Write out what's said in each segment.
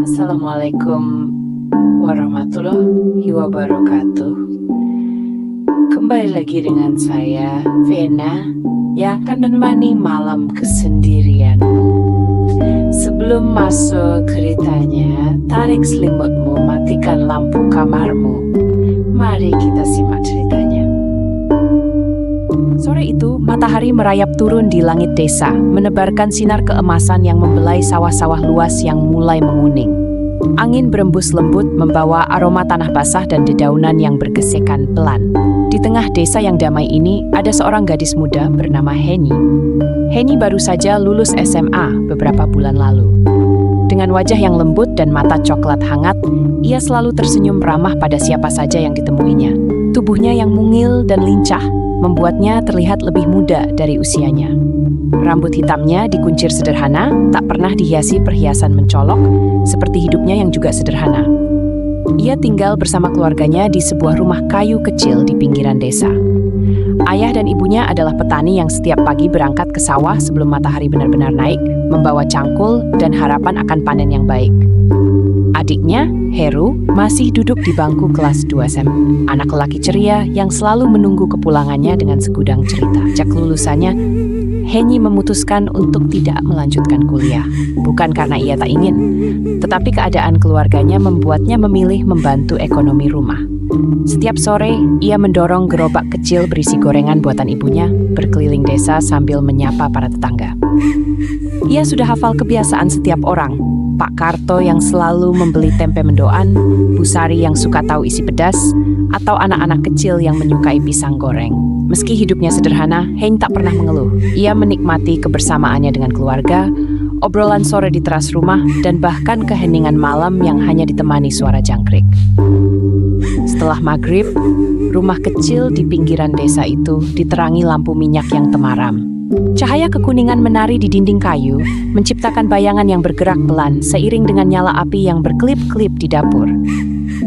Assalamualaikum warahmatullahi wabarakatuh. Kembali lagi dengan saya, Vena, yang akan menemani malam kesendirian. Sebelum masuk ceritanya, tarik selimutmu, matikan lampu kamarmu. Mari kita simak ceritanya. Sore itu, matahari merayap turun di langit desa, menebarkan sinar keemasan yang membelai sawah-sawah luas yang mulai menguning. Angin berembus lembut membawa aroma tanah basah dan dedaunan yang bergesekan pelan. Di tengah desa yang damai ini, ada seorang gadis muda bernama Heni. Heni baru saja lulus SMA beberapa bulan lalu. Dengan wajah yang lembut dan mata coklat hangat, ia selalu tersenyum ramah pada siapa saja yang ditemuinya. Tubuhnya yang mungil dan lincah membuatnya terlihat lebih muda dari usianya. Rambut hitamnya dikuncir sederhana, tak pernah dihiasi perhiasan mencolok, seperti hidupnya yang juga sederhana. Ia tinggal bersama keluarganya di sebuah rumah kayu kecil di pinggiran desa. Ayah dan ibunya adalah petani yang setiap pagi berangkat ke sawah sebelum matahari benar-benar naik, membawa cangkul dan harapan akan panen yang baik. Adiknya, Heru, masih duduk di bangku kelas 2 SMA. Anak lelaki ceria yang selalu menunggu kepulangannya dengan segudang cerita. Sejak lulusannya, Heni memutuskan untuk tidak melanjutkan kuliah. Bukan karena ia tak ingin, tetapi keadaan keluarganya membuatnya memilih membantu ekonomi rumah. Setiap sore, ia mendorong gerobak kecil berisi gorengan buatan ibunya, berkeliling desa sambil menyapa para tetangga. Ia sudah hafal kebiasaan setiap orang. Pak Karto yang selalu membeli tempe mendoan, Bu Sari yang suka tahu isi pedas, atau anak-anak kecil yang menyukai pisang goreng. Meski hidupnya sederhana, Heni tak pernah mengeluh. Ia menikmati kebersamaannya dengan keluarga, obrolan sore di teras rumah, dan bahkan keheningan malam yang hanya ditemani suara jangkrik. Setelah maghrib, rumah kecil di pinggiran desa itu diterangi lampu minyak yang temaram. Cahaya kekuningan menari di dinding kayu, menciptakan bayangan yang bergerak pelan seiring dengan nyala api yang berkelip-kelip di dapur.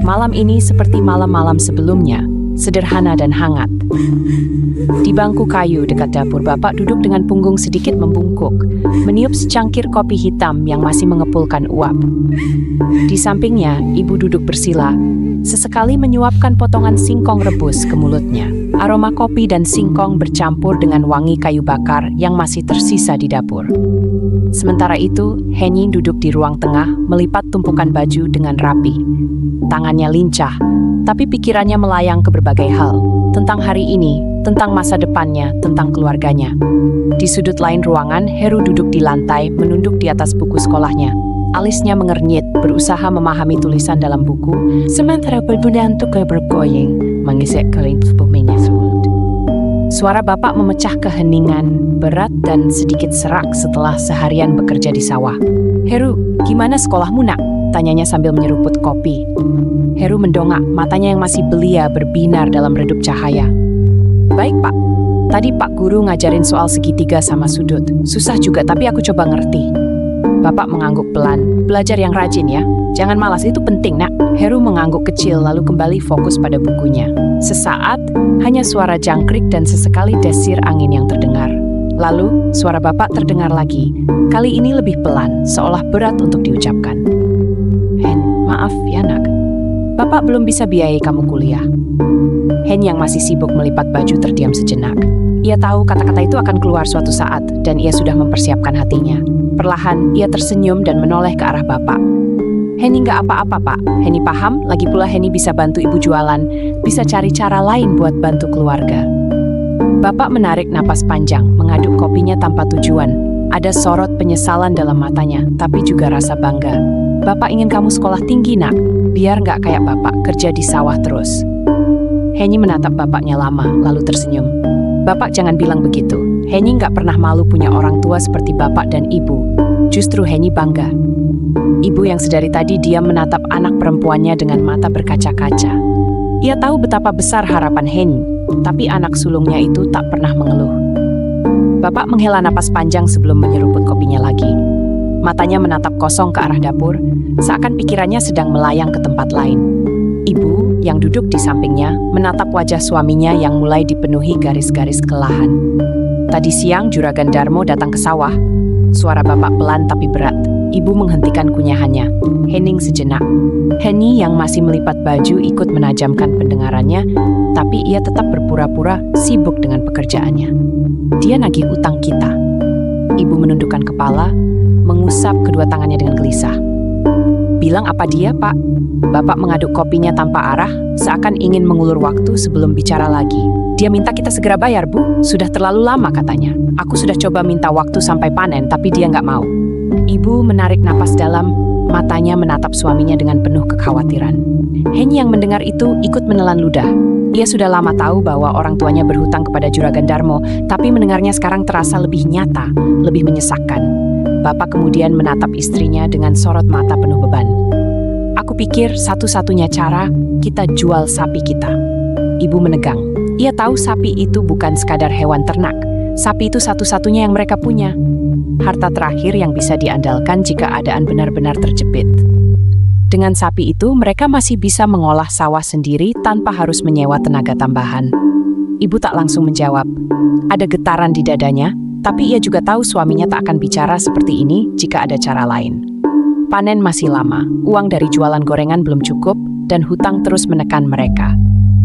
Malam ini seperti malam-malam sebelumnya, sederhana dan hangat. Di bangku kayu dekat dapur, bapak duduk dengan punggung sedikit membungkuk, meniup secangkir kopi hitam yang masih mengepulkan uap. Di sampingnya, ibu duduk bersila, sesekali menyuapkan potongan singkong rebus ke mulutnya. Aroma kopi dan singkong bercampur dengan wangi kayu bakar yang masih tersisa di dapur. Sementara itu, Heni duduk di ruang tengah, melipat tumpukan baju dengan rapi. Tangannya lincah, tapi pikirannya melayang ke berbagai hal. Tentang hari ini, tentang masa depannya, tentang keluarganya. Di sudut lain ruangan, Heru duduk di lantai, menunduk di atas buku sekolahnya. Alisnya mengernyit, berusaha memahami tulisan dalam buku, sementara berbunyi untuk bergoyang, mengisik kering tubuhnya. Suara bapak memecah keheningan, berat dan sedikit serak setelah seharian bekerja di sawah. Heru, gimana sekolahmu nak? Tanyanya sambil menyeruput kopi. Heru mendongak, matanya yang masih belia berbinar dalam redup cahaya. Baik pak, tadi pak guru ngajarin soal segitiga sama sudut. Susah juga tapi aku coba ngerti. Bapak mengangguk pelan, belajar yang rajin ya. Jangan malas, itu penting nak. Heru mengangguk kecil lalu kembali fokus pada bukunya. Sesaat, hanya suara jangkrik dan sesekali desir angin yang terdengar. Lalu, suara bapak terdengar lagi. Kali ini lebih pelan, seolah berat untuk diucapkan. Hen, maaf ya nak. Bapak belum bisa biayai kamu kuliah. Hen yang masih sibuk melipat baju terdiam sejenak. Ia tahu kata-kata itu akan keluar suatu saat, dan ia sudah mempersiapkan hatinya. Perlahan, ia tersenyum dan menoleh ke arah bapak. Heni nggak apa-apa, Pak. Heni paham, lagi pula Heni bisa bantu ibu jualan, bisa cari cara lain buat bantu keluarga. Bapak menarik napas panjang, mengaduk kopinya tanpa tujuan. Ada sorot penyesalan dalam matanya, tapi juga rasa bangga. Bapak ingin kamu sekolah tinggi, nak. Biar nggak kayak bapak kerja di sawah terus. Heni menatap bapaknya lama, lalu tersenyum. Bapak jangan bilang begitu. Heni nggak pernah malu punya orang tua seperti bapak dan ibu. Justru Heni bangga. Ibu yang sedari tadi diam menatap anak perempuannya dengan mata berkaca-kaca. Ia tahu betapa besar harapan Heni, tapi anak sulungnya itu tak pernah mengeluh. Bapak menghela napas panjang sebelum menyeruput kopinya lagi. Matanya menatap kosong ke arah dapur, seakan pikirannya sedang melayang ke tempat lain. Ibu yang duduk di sampingnya menatap wajah suaminya yang mulai dipenuhi garis-garis kelelahan. Tadi siang Juragan Darmo datang ke sawah. suara bapak pelan tapi berat. Ibu menghentikan kunyahannya, hening sejenak. Henny yang masih melipat baju ikut menajamkan pendengarannya, tapi ia tetap berpura-pura sibuk dengan pekerjaannya. Dia nagih utang kita. Ibu menundukkan kepala, mengusap kedua tangannya dengan gelisah. Bilang apa dia, Pak? Bapak mengaduk kopinya tanpa arah, seakan ingin mengulur waktu sebelum bicara lagi. Dia minta kita segera bayar, Bu. Sudah terlalu lama katanya. Aku sudah coba minta waktu sampai panen, tapi dia nggak mau. Ibu menarik napas dalam, matanya menatap suaminya dengan penuh kekhawatiran. Henny yang mendengar itu ikut menelan ludah. Ia sudah lama tahu bahwa orang tuanya berhutang kepada Juragan Darmo, tapi mendengarnya sekarang terasa lebih nyata, lebih menyesakkan. Bapak kemudian menatap istrinya dengan sorot mata penuh beban. Aku pikir satu-satunya cara kita jual sapi kita. Ibu menegang. Ia tahu sapi itu bukan sekadar hewan ternak. Sapi itu satu-satunya yang mereka punya. Harta terakhir yang bisa diandalkan jika keadaan benar-benar terjepit. Dengan sapi itu, mereka masih bisa mengolah sawah sendiri tanpa harus menyewa tenaga tambahan. Ibu tak langsung menjawab. Ada getaran di dadanya, tapi ia juga tahu suaminya tak akan bicara seperti ini jika ada cara lain. Panen masih lama, uang dari jualan gorengan belum cukup, dan hutang terus menekan mereka.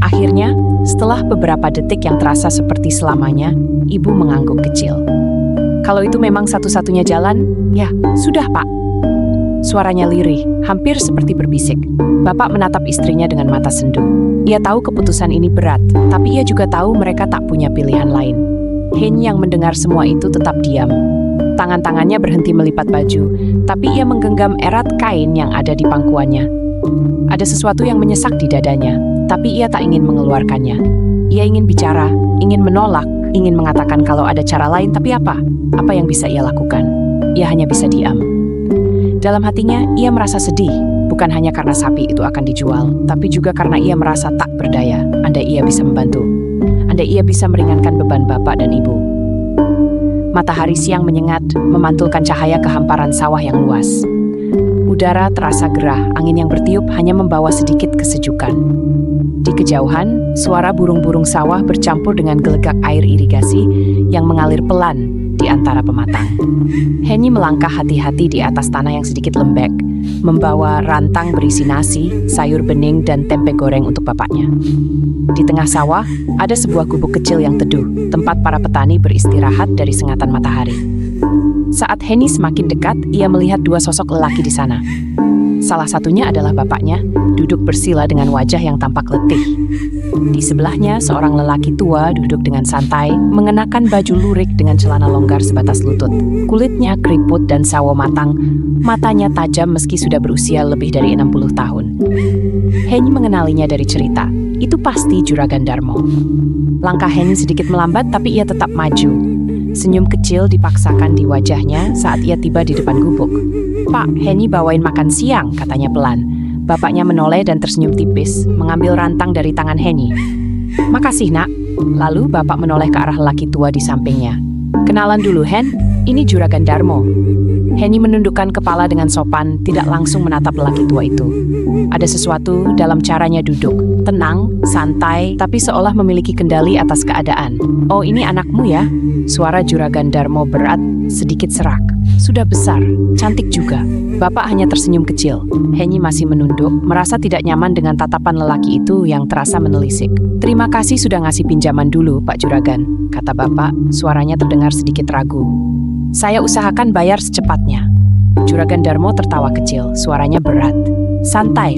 Akhirnya, setelah beberapa detik yang terasa seperti selamanya, ibu mengangguk kecil. Kalau itu memang satu-satunya jalan, ya sudah, Pak. Suaranya lirih, hampir seperti berbisik. Bapak menatap istrinya dengan mata sendu. Ia tahu keputusan ini berat, tapi ia juga tahu mereka tak punya pilihan lain. Henny yang mendengar semua itu tetap diam. Tangan-tangannya berhenti melipat baju, tapi ia menggenggam erat kain yang ada di pangkuannya. Ada sesuatu yang menyesak di dadanya, tapi ia tak ingin mengeluarkannya. Ia ingin bicara, ingin menolak, ingin mengatakan kalau ada cara lain, tapi apa? Apa yang bisa ia lakukan? Ia hanya bisa diam. Dalam hatinya, ia merasa sedih, bukan hanya karena sapi itu akan dijual, tapi juga karena ia merasa tak berdaya. Andai ia bisa membantu, andai ia bisa meringankan beban bapak dan ibu. Matahari siang menyengat, memantulkan cahaya ke hamparan sawah yang luas. Udara terasa gerah, angin yang bertiup hanya membawa sedikit kesejukan. Di kejauhan, suara burung-burung sawah bercampur dengan gelegak air irigasi yang mengalir pelan di antara pematang. Henny melangkah hati-hati di atas tanah yang sedikit lembek, membawa rantang berisi nasi, sayur bening, dan tempe goreng untuk bapaknya. Di tengah sawah, ada sebuah gubuk kecil yang teduh, tempat para petani beristirahat dari sengatan matahari. Saat Henny semakin dekat, ia melihat dua sosok lelaki di sana. Salah satunya adalah bapaknya, duduk bersila dengan wajah yang tampak letih. Di sebelahnya, seorang lelaki tua duduk dengan santai, mengenakan baju lurik dengan celana longgar sebatas lutut. Kulitnya keriput dan sawo matang, matanya tajam meski sudah berusia lebih dari 60 tahun. Henny mengenalinya dari cerita, itu pasti Juragan Darmo. Langkah Henny sedikit melambat, tapi ia tetap maju. Senyum kecil dipaksakan di wajahnya saat ia tiba di depan gubuk. "Pak, Henny bawain makan siang," katanya pelan. Bapaknya menoleh dan tersenyum tipis, mengambil rantang dari tangan Henny. "Makasih, Nak." Lalu bapak menoleh ke arah lelaki tua di sampingnya. "Kenalan dulu, Hen. Ini Juragan Darmo." Henny menundukkan kepala dengan sopan, tidak langsung menatap lelaki tua itu. Ada sesuatu dalam caranya duduk, tenang, santai, tapi seolah memiliki kendali atas keadaan. "Oh, ini anakmu ya?" Suara Juragan Darmo berat, sedikit serak. "Sudah besar, cantik juga." Bapak hanya tersenyum kecil. Henny masih menunduk, merasa tidak nyaman dengan tatapan lelaki itu yang terasa menelisik. "Terima kasih sudah ngasih pinjaman dulu, Pak Juragan," kata bapak, suaranya terdengar sedikit ragu. "Saya usahakan bayar secepatnya." Juragan Darmo tertawa kecil, suaranya berat. Santai.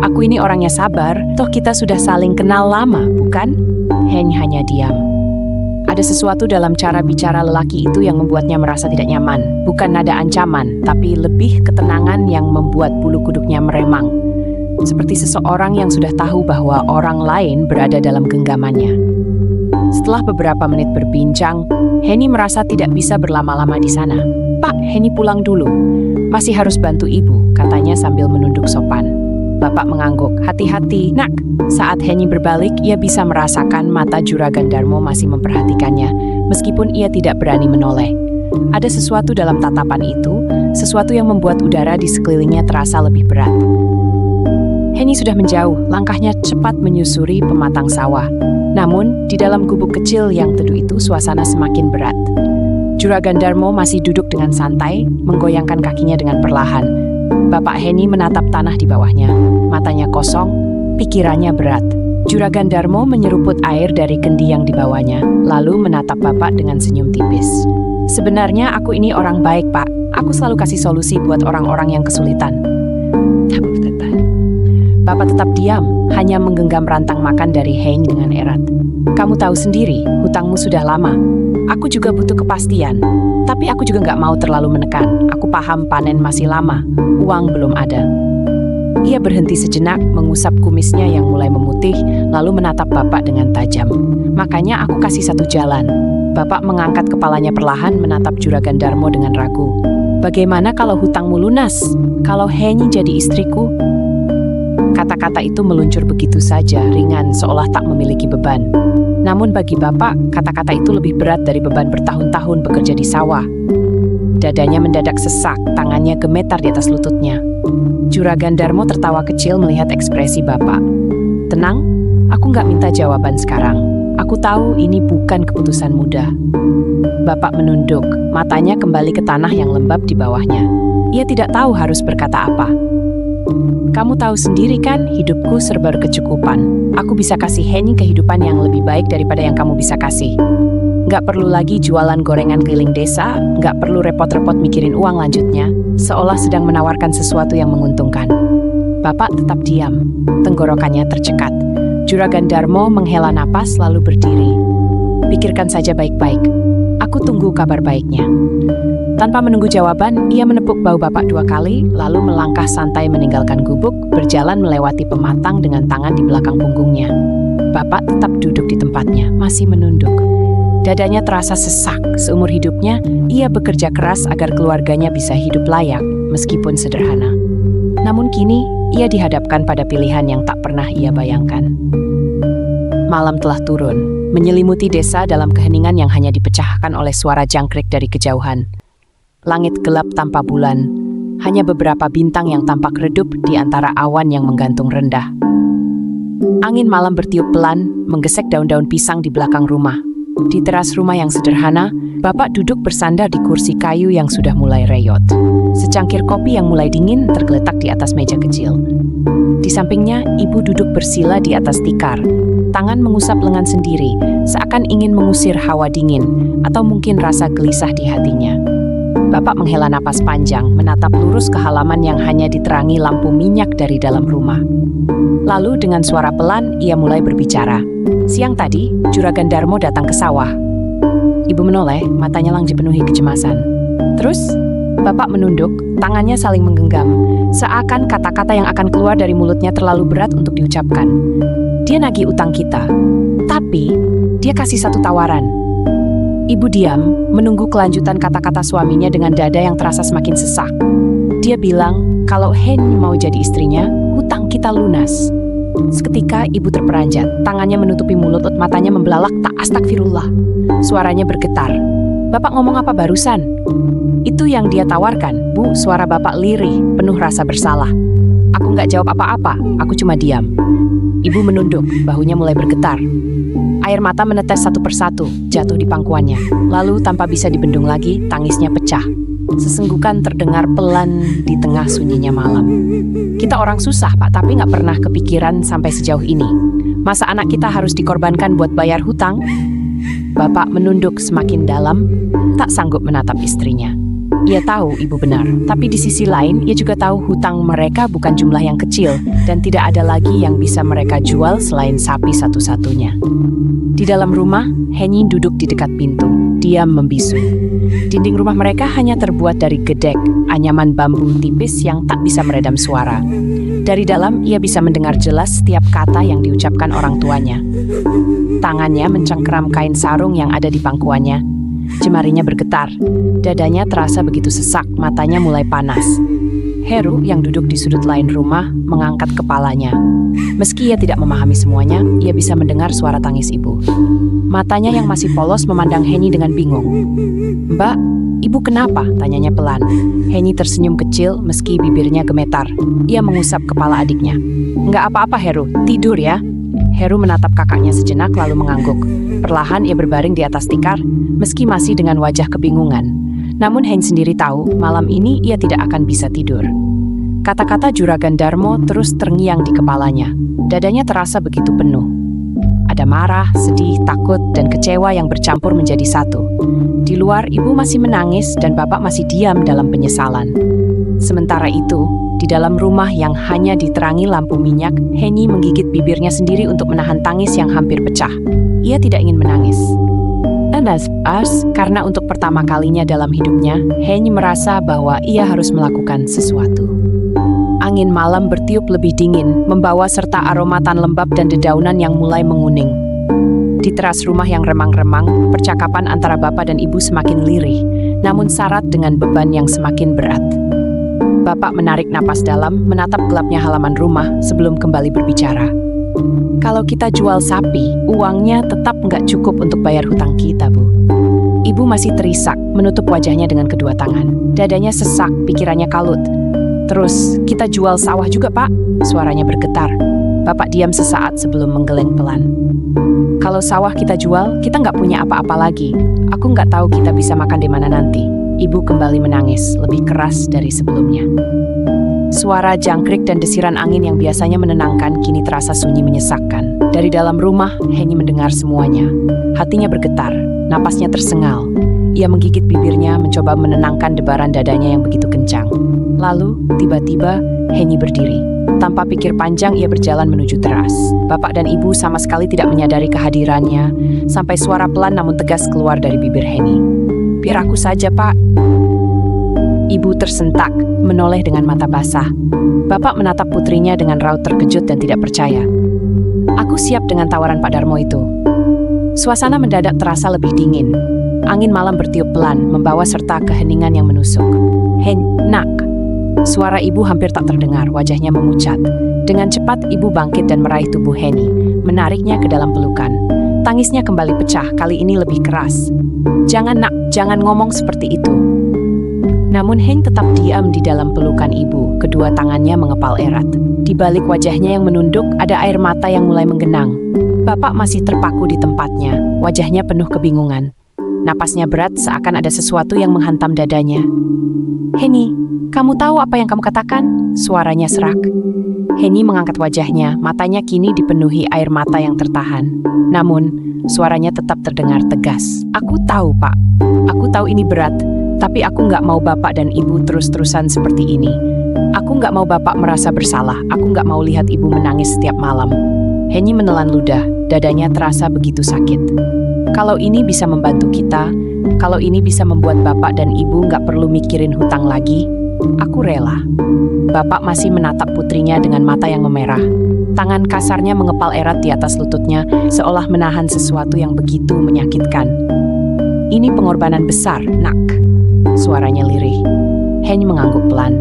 Aku ini orangnya sabar, toh kita sudah saling kenal lama, bukan?" Henny hanya diam. Ada sesuatu dalam cara bicara lelaki itu yang membuatnya merasa tidak nyaman. Bukan nada ancaman, tapi lebih ketenangan yang membuat bulu kuduknya meremang. Seperti seseorang yang sudah tahu bahwa orang lain berada dalam genggamannya. Setelah beberapa menit berbincang, Henny merasa tidak bisa berlama-lama di sana. "Pak, Henny pulang dulu. Masih harus bantu ibu," katanya sambil menunduk sopan. Bapak mengangguk. "Hati-hati, Nak." Saat Henny berbalik, ia bisa merasakan mata Juragan Darmo masih memperhatikannya, meskipun ia tidak berani menoleh. Ada sesuatu dalam tatapan itu, sesuatu yang membuat udara di sekelilingnya terasa lebih berat. Henny sudah menjauh, langkahnya cepat menyusuri pematang sawah. Namun, di dalam gubuk kecil yang teduh itu, suasana semakin berat. Juragan Darmo masih duduk dengan santai, menggoyangkan kakinya dengan perlahan. Bapak Heni menatap tanah di bawahnya. Matanya kosong, pikirannya berat. Juragan Darmo menyeruput air dari kendi yang dibawanya, lalu menatap Bapak dengan senyum tipis. Sebenarnya aku ini orang baik, Pak. Aku selalu kasih solusi buat orang-orang yang kesulitan. Bapak tetap diam, hanya menggenggam rantang makan dari Hein dengan erat. Kamu tahu sendiri, hutangmu sudah lama. Aku juga butuh kepastian. Tapi aku juga nggak mau terlalu menekan. Aku paham panen masih lama, uang belum ada. Ia berhenti sejenak, mengusap kumisnya yang mulai memutih, lalu menatap Bapak dengan tajam. Makanya aku kasih satu jalan. Bapak mengangkat kepalanya perlahan, menatap Juragan Darmo dengan ragu. Bagaimana kalau hutangmu lunas? Kalau Heni jadi istriku? Kata-kata itu meluncur begitu saja, ringan, seolah tak memiliki beban. Namun bagi Bapak, kata-kata itu lebih berat dari beban bertahun-tahun bekerja di sawah. Dadanya mendadak sesak, tangannya gemetar di atas lututnya. Juragan Darmo tertawa kecil melihat ekspresi Bapak. Tenang, aku nggak minta jawaban sekarang. Aku tahu ini bukan keputusan mudah. Bapak menunduk, matanya kembali ke tanah yang lembab di bawahnya. Ia tidak tahu harus berkata apa. Kamu tahu sendiri kan, hidupku serba berkecukupan. Aku bisa kasih Heni kehidupan yang lebih baik daripada yang kamu bisa kasih. Nggak perlu lagi jualan gorengan keliling desa, nggak perlu repot-repot mikirin uang lanjutnya, seolah sedang menawarkan sesuatu yang menguntungkan. Bapak tetap diam, tenggorokannya tercekat. Juragan Darmo menghela napas lalu berdiri. Pikirkan saja baik-baik. Aku tunggu kabar baiknya. Tanpa menunggu jawaban, ia menepuk bahu Bapak 2 kali, lalu melangkah santai meninggalkan gubuk, berjalan melewati pematang dengan tangan di belakang punggungnya. Bapak tetap duduk di tempatnya, masih menunduk. Dadanya terasa sesak. Seumur hidupnya, ia bekerja keras agar keluarganya bisa hidup layak, meskipun sederhana. Namun kini, ia dihadapkan pada pilihan yang tak pernah ia bayangkan. Malam telah turun, menyelimuti desa dalam keheningan yang hanya dipecahkan oleh suara jangkrik dari kejauhan. Langit gelap tanpa bulan, hanya beberapa bintang yang tampak redup di antara awan yang menggantung rendah. Angin malam bertiup pelan, menggesek daun-daun pisang di belakang rumah. Di teras rumah yang sederhana, Bapak duduk bersandar di kursi kayu yang sudah mulai reyot. Secangkir kopi yang mulai dingin tergeletak di atas meja kecil. Di sampingnya, Ibu duduk bersila di atas tikar. Tangan mengusap lengan sendiri, seakan ingin mengusir hawa dingin, atau mungkin rasa gelisah di hatinya. Bapak menghela napas panjang, menatap lurus ke halaman yang hanya diterangi lampu minyak dari dalam rumah. Lalu dengan suara pelan, ia mulai berbicara. Siang tadi, Juragan Darmo datang ke sawah. Ibu menoleh, matanya lang dipenuhi kecemasan. Terus, Bapak menunduk, tangannya saling menggenggam, seakan kata-kata yang akan keluar dari mulutnya terlalu berat untuk diucapkan. Dia nagih utang kita, tapi dia kasih satu tawaran. Ibu diam, menunggu kelanjutan kata-kata suaminya dengan dada yang terasa semakin sesak. Dia bilang, kalau Hen mau jadi istrinya, hutang kita lunas. Seketika ibu terperanjat, tangannya menutupi mulut, matanya membelalak tak astagfirullah. Suaranya bergetar. Bapak ngomong apa barusan? Itu yang dia tawarkan, Bu. Suara Bapak lirih, penuh rasa bersalah. Aku nggak jawab apa-apa, aku cuma diam. Ibu menunduk, bahunya mulai bergetar. Air mata menetes satu persatu, jatuh di pangkuannya. Lalu tanpa bisa dibendung lagi, tangisnya pecah. Sesenggukan terdengar pelan di tengah sunyinya malam. Kita orang susah, Pak, tapi nggak pernah kepikiran sampai sejauh ini. Masa anak kita harus dikorbankan buat bayar hutang? Bapak menunduk semakin dalam, tak sanggup menatap istrinya. Ia tahu ibu benar, tapi di sisi lain ia juga tahu hutang mereka bukan jumlah yang kecil dan tidak ada lagi yang bisa mereka jual selain sapi satu-satunya. Di dalam rumah, Heni duduk di dekat pintu, diam membisu. Dinding rumah mereka hanya terbuat dari gedek, anyaman bambu tipis yang tak bisa meredam suara. Dari dalam ia bisa mendengar jelas setiap kata yang diucapkan orang tuanya. Tangannya mencengkeram kain sarung yang ada di pangkuannya. Jemarinya bergetar, dadanya terasa begitu sesak, matanya mulai panas. Heru yang duduk di sudut lain rumah mengangkat kepalanya. Meski ia tidak memahami semuanya, ia bisa mendengar suara tangis ibu. Matanya yang masih polos memandang Heni dengan bingung. Mbak, ibu kenapa? Tanyanya pelan. Heni tersenyum kecil meski bibirnya gemetar. Ia mengusap kepala adiknya. Nggak apa-apa Heru, tidur ya. Heru menatap kakaknya sejenak lalu mengangguk. Perlahan ia berbaring di atas tikar, meski masih dengan wajah kebingungan. Namun Heng sendiri tahu, malam ini ia tidak akan bisa tidur. Kata-kata Juragan Darmo terus terngiang di kepalanya. Dadanya terasa begitu penuh. Ada marah, sedih, takut, dan kecewa yang bercampur menjadi satu. Di luar, ibu masih menangis dan bapak masih diam dalam penyesalan. Sementara itu, di dalam rumah yang hanya diterangi lampu minyak, Henny menggigit bibirnya sendiri untuk menahan tangis yang hampir pecah. Ia tidak ingin menangis. Karena untuk pertama kalinya dalam hidupnya, Henny merasa bahwa ia harus melakukan sesuatu. Angin malam bertiup lebih dingin, membawa serta aroma tan lembab dan dedaunan yang mulai menguning. Di teras rumah yang remang-remang, percakapan antara bapak dan ibu semakin lirih, namun syarat dengan beban yang semakin berat. Bapak menarik napas dalam, menatap gelapnya halaman rumah sebelum kembali berbicara. Kalau kita jual sapi, uangnya tetap nggak cukup untuk bayar hutang kita, Bu. Ibu masih terisak, menutup wajahnya dengan kedua tangan. Dadanya sesak, pikirannya kalut. Terus, kita jual sawah juga, Pak. Suaranya bergetar. Bapak diam sesaat sebelum menggeleng pelan. Kalau sawah kita jual, kita nggak punya apa-apa lagi. Aku nggak tahu kita bisa makan di mana nanti. Ibu kembali menangis, lebih keras dari sebelumnya. Suara jangkrik dan desiran angin yang biasanya menenangkan kini terasa sunyi menyesakkan. Dari dalam rumah, Henny mendengar semuanya. Hatinya bergetar, napasnya tersengal. Ia menggigit bibirnya, mencoba menenangkan debaran dadanya yang begitu kencang. Lalu, tiba-tiba, Henny berdiri. Tanpa pikir panjang, ia berjalan menuju teras. Bapak dan ibu sama sekali tidak menyadari kehadirannya, sampai suara pelan namun tegas keluar dari bibir Henny. Biar aku saja, Pak. Ibu tersentak, menoleh dengan mata basah. Bapak menatap putrinya dengan raut terkejut dan tidak percaya. Aku siap dengan tawaran Pak Darmo itu. Suasana mendadak terasa lebih dingin. Angin malam bertiup pelan, membawa serta keheningan yang menusuk. Hen, nak. Suara ibu hampir tak terdengar, wajahnya memucat. Dengan cepat, ibu bangkit dan meraih tubuh Henny, menariknya ke dalam pelukan. Tangisnya kembali pecah, kali ini lebih keras. Jangan, nak, jangan ngomong seperti itu. Namun Heng tetap diam di dalam pelukan ibu, kedua tangannya mengepal erat. Di balik wajahnya yang menunduk, ada air mata yang mulai menggenang. Bapak masih terpaku di tempatnya, wajahnya penuh kebingungan. Napasnya berat seakan ada sesuatu yang menghantam dadanya. Henny, kamu tahu apa yang kamu katakan? Suaranya serak. Henny mengangkat wajahnya, matanya kini dipenuhi air mata yang tertahan. Namun, suaranya tetap terdengar tegas. Aku tahu, Pak. Aku tahu ini berat, tapi aku nggak mau Bapak dan Ibu terus-terusan seperti ini. Aku nggak mau Bapak merasa bersalah. Aku nggak mau lihat Ibu menangis setiap malam. Henny menelan ludah, dadanya terasa begitu sakit. Kalau ini bisa membantu kita, kalau ini bisa membuat Bapak dan Ibu nggak perlu mikirin hutang lagi, aku rela. Bapak masih menatap putrinya dengan mata yang memerah. Tangan kasarnya mengepal erat di atas lututnya, seolah menahan sesuatu yang begitu menyakitkan. Ini pengorbanan besar, nak. Suaranya lirih. Henny mengangguk pelan.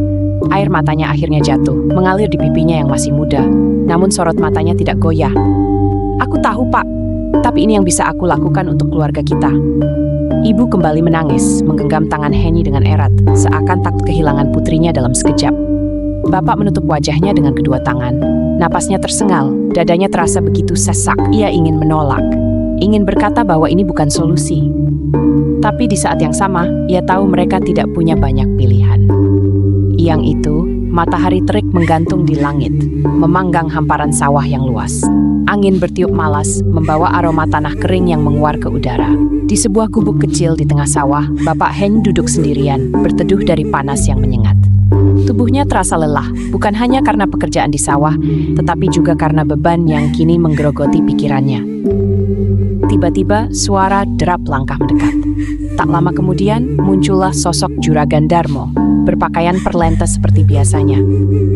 Air matanya akhirnya jatuh, mengalir di pipinya yang masih muda. Namun sorot matanya tidak goyah. Aku tahu, Pak. Tapi ini yang bisa aku lakukan untuk keluarga kita. Ibu kembali menangis, menggenggam tangan Henny dengan erat, seakan takut kehilangan putrinya dalam sekejap. Bapak menutup wajahnya dengan kedua tangan. Napasnya tersengal, dadanya terasa begitu sesak. Ia ingin menolak, ingin berkata bahwa ini bukan solusi. Tapi di saat yang sama, ia tahu mereka tidak punya banyak pilihan. Yang itu, matahari terik menggantung di langit, memanggang hamparan sawah yang luas. Angin bertiup malas, membawa aroma tanah kering yang menguar ke udara. Di sebuah gubuk kecil di tengah sawah, Bapak Heng duduk sendirian, berteduh dari panas yang menyengat. Tubuhnya terasa lelah, bukan hanya karena pekerjaan di sawah, tetapi juga karena beban yang kini menggerogoti pikirannya. Tiba-tiba, suara derap langkah mendekat. Tak lama kemudian, muncullah sosok Juragan Darmo, berpakaian perlentes seperti biasanya.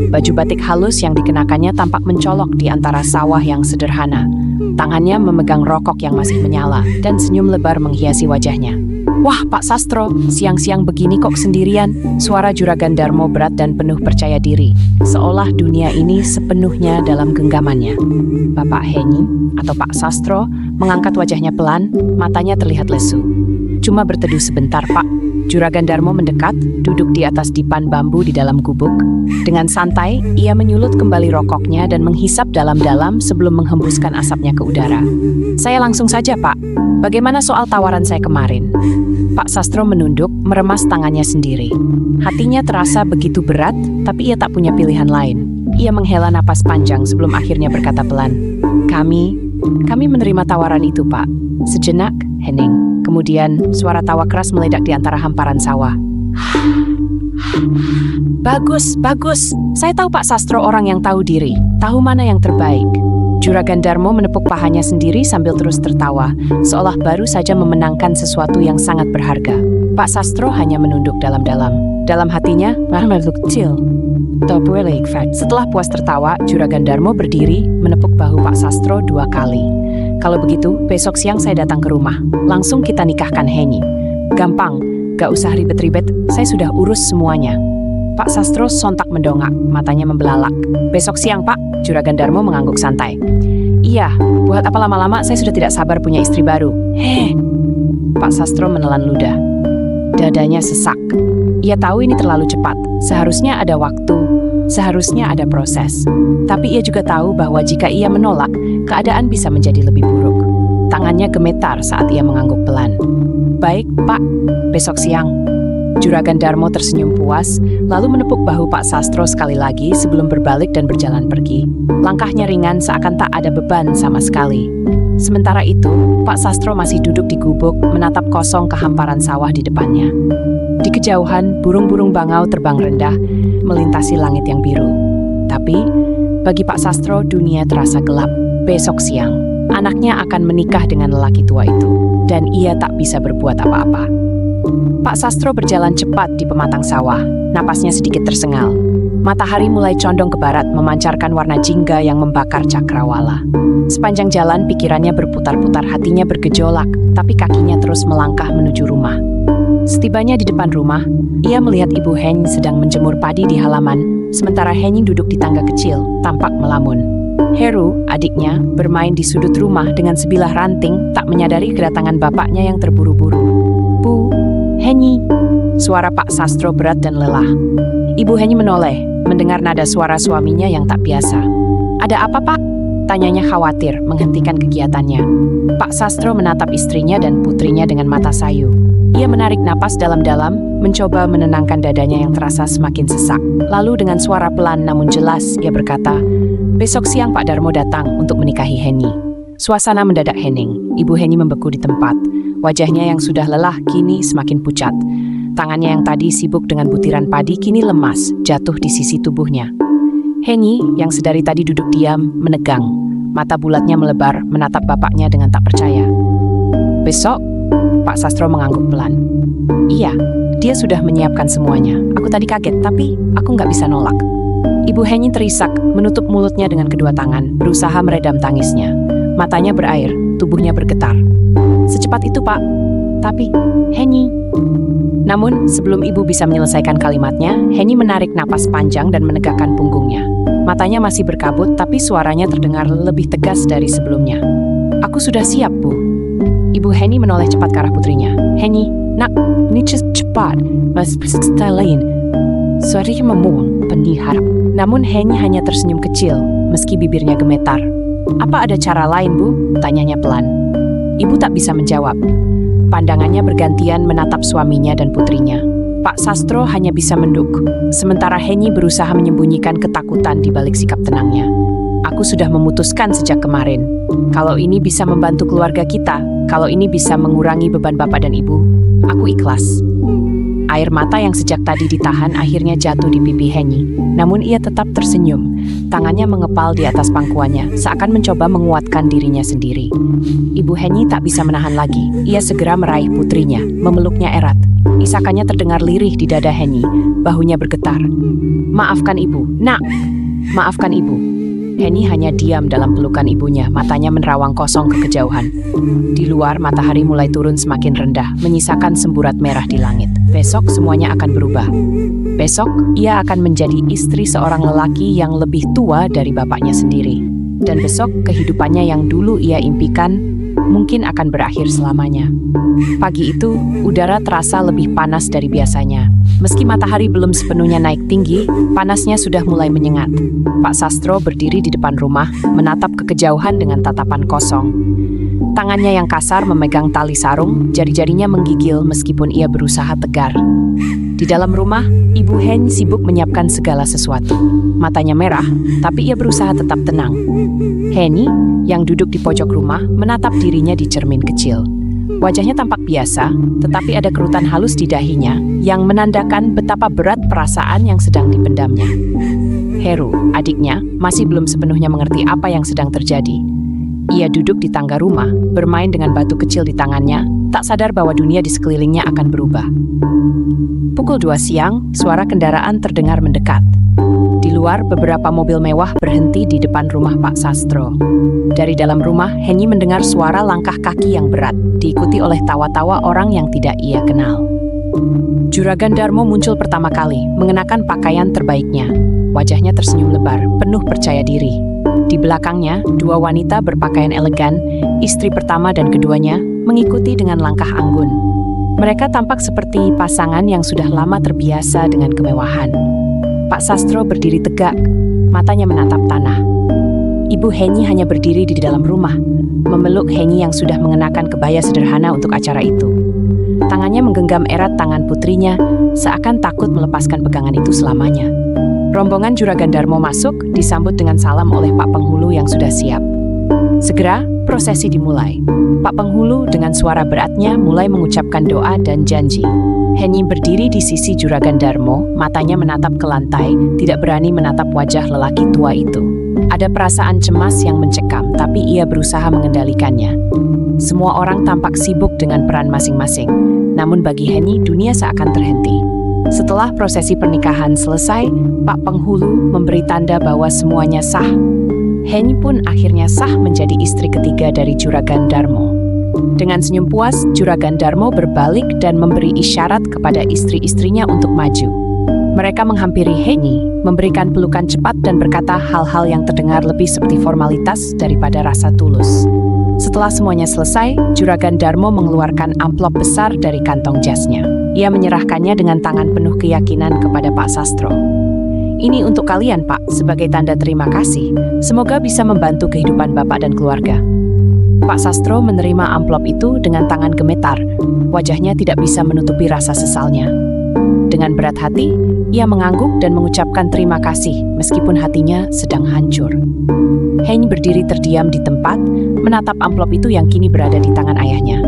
Baju batik halus yang dikenakannya tampak mencolok di antara sawah yang sederhana. Tangannya memegang rokok yang masih menyala, dan senyum lebar menghiasi wajahnya. Wah, Pak Sastro, siang-siang begini kok sendirian? Suara Juragan Darmo berat dan penuh percaya diri, seolah dunia ini sepenuhnya dalam genggamannya. Bapak Henny, atau Pak Sastro, mengangkat wajahnya pelan, matanya terlihat lesu. Cuma berteduh sebentar, Pak. Juragan Darmo mendekat, duduk di atas dipan bambu di dalam gubuk. Dengan santai, ia menyulut kembali rokoknya dan menghisap dalam-dalam sebelum menghembuskan asapnya ke udara. Saya langsung saja, Pak. Bagaimana soal tawaran saya kemarin? Pak Sastro menunduk, meremas tangannya sendiri. Hatinya terasa begitu berat, tapi ia tak punya pilihan lain. Ia menghela napas panjang sebelum akhirnya berkata pelan, Kami menerima tawaran itu, Pak. Sejenak, hening. Kemudian, suara tawa keras meledak di antara hamparan sawah. Bagus. Saya tahu Pak Sastro orang yang tahu diri, tahu mana yang terbaik. Juragan Darmo menepuk pahanya sendiri sambil terus tertawa, seolah baru saja memenangkan sesuatu yang sangat berharga. Pak Sastro hanya menunduk dalam-dalam. Dalam hatinya, makhluk kecil. Setelah puas tertawa, Juragan Darmo berdiri, menepuk bahu Pak Sastro 2 kali. Kalau begitu, besok siang saya datang ke rumah. Langsung kita nikahkan Henny. Gampang, gak usah ribet-ribet, saya sudah urus semuanya. Pak Sastro sontak mendongak, matanya membelalak. Besok siang, Pak, Juragan Darmo mengangguk santai. Iya, buat apa lama-lama, saya sudah tidak sabar punya istri baru. Pak Sastro menelan ludah. Dadanya sesak. Ia tahu ini terlalu cepat. Seharusnya ada waktu, seharusnya ada proses. Tapi ia juga tahu bahwa jika ia menolak, keadaan bisa menjadi lebih buruk. Tangannya gemetar saat ia mengangguk pelan. Baik, Pak, besok siang. Juragan Darmo tersenyum puas, lalu menepuk bahu Pak Sastro sekali lagi sebelum berbalik dan berjalan pergi. Langkahnya ringan seakan tak ada beban sama sekali. Sementara itu, Pak Sastro masih duduk di gubuk, menatap kosong ke hamparan sawah di depannya. Di kejauhan, burung-burung bangau terbang rendah, melintasi langit yang biru. Tapi, bagi Pak Sastro, dunia terasa gelap. Besok siang, anaknya akan menikah dengan lelaki tua itu, dan ia tak bisa berbuat apa-apa. Pak Sastro berjalan cepat di pematang sawah, napasnya sedikit tersengal. Matahari mulai condong ke barat, memancarkan warna jingga yang membakar cakrawala. Sepanjang jalan, pikirannya berputar-putar, hatinya bergejolak, tapi kakinya terus melangkah menuju rumah. Setibanya di depan rumah, ia melihat Ibu Heny sedang menjemur padi di halaman, sementara Heny duduk di tangga kecil, tampak melamun. Heru, adiknya, bermain di sudut rumah dengan sebilah ranting, tak menyadari kedatangan bapaknya yang terburu-buru. Bu, Heny. Suara Pak Sastro berat dan lelah. Ibu Heny menoleh, mendengar nada suara suaminya yang tak biasa. Ada apa, Pak? Tanyanya khawatir, menghentikan kegiatannya. Pak Sastro menatap istrinya dan putrinya dengan mata sayu. Ia menarik napas dalam-dalam, mencoba menenangkan dadanya yang terasa semakin sesak. Lalu dengan suara pelan namun jelas, ia berkata, besok siang Pak Darmo datang untuk menikahi Heny. Suasana mendadak hening. Ibu Heny membeku di tempat. Wajahnya yang sudah lelah kini semakin pucat. Tangannya yang tadi sibuk dengan butiran padi kini lemas, jatuh di sisi tubuhnya. Heny, yang sedari tadi duduk diam, menegang. Mata bulatnya melebar, menatap bapaknya dengan tak percaya. Besok? Pak Sastro mengangguk pelan. Iya, dia sudah menyiapkan semuanya. Aku tadi kaget, tapi aku nggak bisa nolak. Ibu Heny terisak, menutup mulutnya dengan kedua tangan, berusaha meredam tangisnya. Matanya berair, tubuhnya bergetar. Secepat itu, Pak. Tapi, Heny. Namun, sebelum ibu bisa menyelesaikan kalimatnya, Heny menarik napas panjang dan menegakkan punggungnya. Matanya masih berkabut, tapi suaranya terdengar lebih tegas dari sebelumnya. Aku sudah siap, Bu. Ibu Heny menoleh cepat ke arah putrinya. Heny, nak, ini cepat. Mas pesta lain. Suaranya memuang, penuh harap. Namun Heny hanya tersenyum kecil, meski bibirnya gemetar. Apa ada cara lain, Bu? Tanyanya pelan. Ibu tak bisa menjawab. Pandangannya bergantian menatap suaminya dan putrinya. Pak Sastro hanya bisa menduk, sementara Heny berusaha menyembunyikan ketakutan di balik sikap tenangnya. Aku sudah memutuskan sejak kemarin. Kalau ini bisa membantu keluarga kita, kalau ini bisa mengurangi beban bapak dan ibu, aku ikhlas. Air mata yang sejak tadi ditahan akhirnya jatuh di pipi Heny. Namun ia tetap tersenyum. Tangannya mengepal di atas pangkuannya, seakan mencoba menguatkan dirinya sendiri. Ibu Heny tak bisa menahan lagi. Ia segera meraih putrinya, memeluknya erat. Isakannya terdengar lirih di dada Heny, bahunya bergetar. Maafkan ibu, nak. Maafkan ibu. Heny hanya diam dalam pelukan ibunya, matanya menerawang kosong ke kejauhan. Di luar, matahari mulai turun semakin rendah, menyisakan semburat merah di langit. Besok semuanya akan berubah. Besok, ia akan menjadi istri seorang lelaki yang lebih tua dari bapaknya sendiri. Dan besok, kehidupannya yang dulu ia impikan mungkin akan berakhir selamanya. Pagi itu, udara terasa lebih panas dari biasanya. Meski matahari belum sepenuhnya naik tinggi, panasnya sudah mulai menyengat. Pak Sastro berdiri di depan rumah, menatap ke kejauhan dengan tatapan kosong. Tangannya yang kasar memegang tali sarung, jari-jarinya menggigil meskipun ia berusaha tegar. Di dalam rumah, Ibu Hen sibuk menyiapkan segala sesuatu. Matanya merah, tapi ia berusaha tetap tenang. Henny, yang duduk di pojok rumah, menatap dirinya di cermin kecil. Wajahnya tampak biasa, tetapi ada kerutan halus di dahinya yang menandakan betapa berat perasaan yang sedang dipendamnya. Heru, adiknya, masih belum sepenuhnya mengerti apa yang sedang terjadi. Ia duduk di tangga rumah, bermain dengan batu kecil di tangannya, tak sadar bahwa dunia di sekelilingnya akan berubah. Pukul 2 siang, suara kendaraan terdengar mendekat. Di luar, beberapa mobil mewah berhenti di depan rumah Pak Sastro. Dari dalam rumah, Henny mendengar suara langkah kaki yang berat, diikuti oleh tawa-tawa orang yang tidak ia kenal. Juragan Darmo muncul pertama kali, mengenakan pakaian terbaiknya. Wajahnya tersenyum lebar, penuh percaya diri. Di belakangnya, dua wanita berpakaian elegan, istri pertama dan keduanya, mengikuti dengan langkah anggun. Mereka tampak seperti pasangan yang sudah lama terbiasa dengan kemewahan. Pak Sastro berdiri tegak, matanya menatap tanah. Ibu Henny hanya berdiri di dalam rumah, memeluk Henny yang sudah mengenakan kebaya sederhana untuk acara itu. Tangannya menggenggam erat tangan putrinya, seakan takut melepaskan pegangan itu selamanya. Rombongan Juragan Darmo masuk, disambut dengan salam oleh Pak Penghulu yang sudah siap. Segera, prosesi dimulai. Pak Penghulu dengan suara beratnya mulai mengucapkan doa dan janji. Henny berdiri di sisi Juragan Darmo, matanya menatap ke lantai, tidak berani menatap wajah lelaki tua itu. Ada perasaan cemas yang mencekam, tapi ia berusaha mengendalikannya. Semua orang tampak sibuk dengan peran masing-masing, namun bagi Henny, dunia seakan terhenti. Setelah prosesi pernikahan selesai, Pak Penghulu memberi tanda bahwa semuanya sah. Henny pun akhirnya sah menjadi istri ketiga dari Juragan Darmo. Dengan senyum puas, Juragan Darmo berbalik dan memberi isyarat kepada istri-istrinya untuk maju. Mereka menghampiri Henny, memberikan pelukan cepat dan berkata hal-hal yang terdengar lebih seperti formalitas daripada rasa tulus. Setelah semuanya selesai, Juragan Darmo mengeluarkan amplop besar dari kantong jasnya. Ia menyerahkannya dengan tangan penuh keyakinan kepada Pak Sastro. Ini untuk kalian, Pak, sebagai tanda terima kasih. Semoga bisa membantu kehidupan Bapak dan keluarga. Pak Sastro menerima amplop itu dengan tangan gemetar. Wajahnya tidak bisa menutupi rasa sesalnya. Dengan berat hati, ia mengangguk dan mengucapkan terima kasih meskipun hatinya sedang hancur. Henny berdiri terdiam di tempat, menatap amplop itu yang kini berada di tangan ayahnya.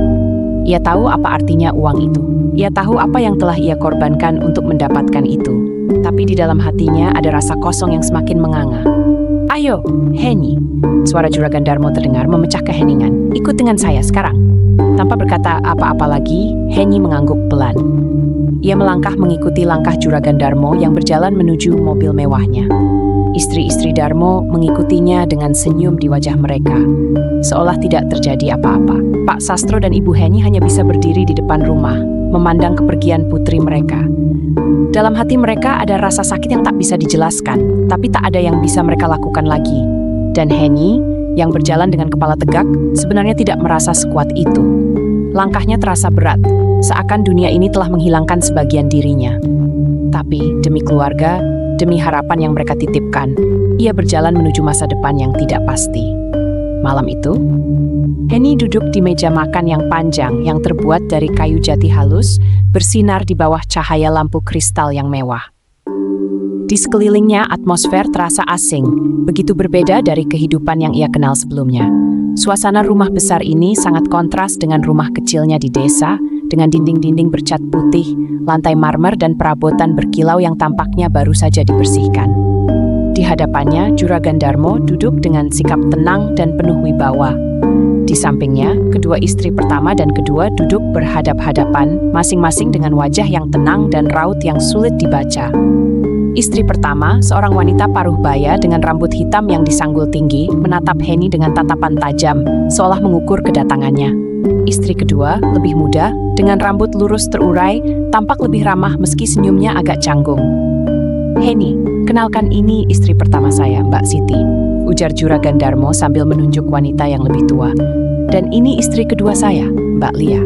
Ia tahu apa artinya uang itu. Ia tahu apa yang telah ia korbankan untuk mendapatkan itu. Tapi di dalam hatinya ada rasa kosong yang semakin menganga. Ayo, Henny. Suara Juragan Darmo terdengar memecah keheningan. Ikut dengan saya sekarang. Tanpa berkata apa-apa lagi, Henny mengangguk pelan. Ia melangkah mengikuti langkah Juragan Darmo yang berjalan menuju mobil mewahnya. Istri-istri Darmo mengikutinya dengan senyum di wajah mereka, seolah tidak terjadi apa-apa. Pak Sastro dan Ibu Henny hanya bisa berdiri di depan rumah, memandang kepergian putri mereka. Dalam hati mereka ada rasa sakit yang tak bisa dijelaskan, tapi tak ada yang bisa mereka lakukan lagi. Dan Henny, yang berjalan dengan kepala tegak, sebenarnya tidak merasa sekuat itu. Langkahnya terasa berat, seakan dunia ini telah menghilangkan sebagian dirinya. Tapi demi keluarga, demi harapan yang mereka titipkan, ia berjalan menuju masa depan yang tidak pasti. Malam itu, Henny duduk di meja makan yang panjang yang terbuat dari kayu jati halus, bersinar di bawah cahaya lampu kristal yang mewah. Di sekelilingnya, atmosfer terasa asing, begitu berbeda dari kehidupan yang ia kenal sebelumnya. Suasana rumah besar ini sangat kontras dengan rumah kecilnya di desa, dengan dinding-dinding bercat putih, lantai marmer dan perabotan berkilau yang tampaknya baru saja dibersihkan. Di hadapannya, Juragan Darmo duduk dengan sikap tenang dan penuh wibawa. Di sampingnya, kedua istri pertama dan kedua duduk berhadap-hadapan, masing-masing dengan wajah yang tenang dan raut yang sulit dibaca. Istri pertama, seorang wanita paruh baya dengan rambut hitam yang disanggul tinggi, menatap Henny dengan tatapan tajam, seolah mengukur kedatangannya. Istri kedua, lebih muda, dengan rambut lurus terurai, tampak lebih ramah meski senyumnya agak canggung. Henny, kenalkan ini istri pertama saya, Mbak Siti, ujar Juragan Darmo sambil menunjuk wanita yang lebih tua. Dan ini istri kedua saya, Mbak Lia.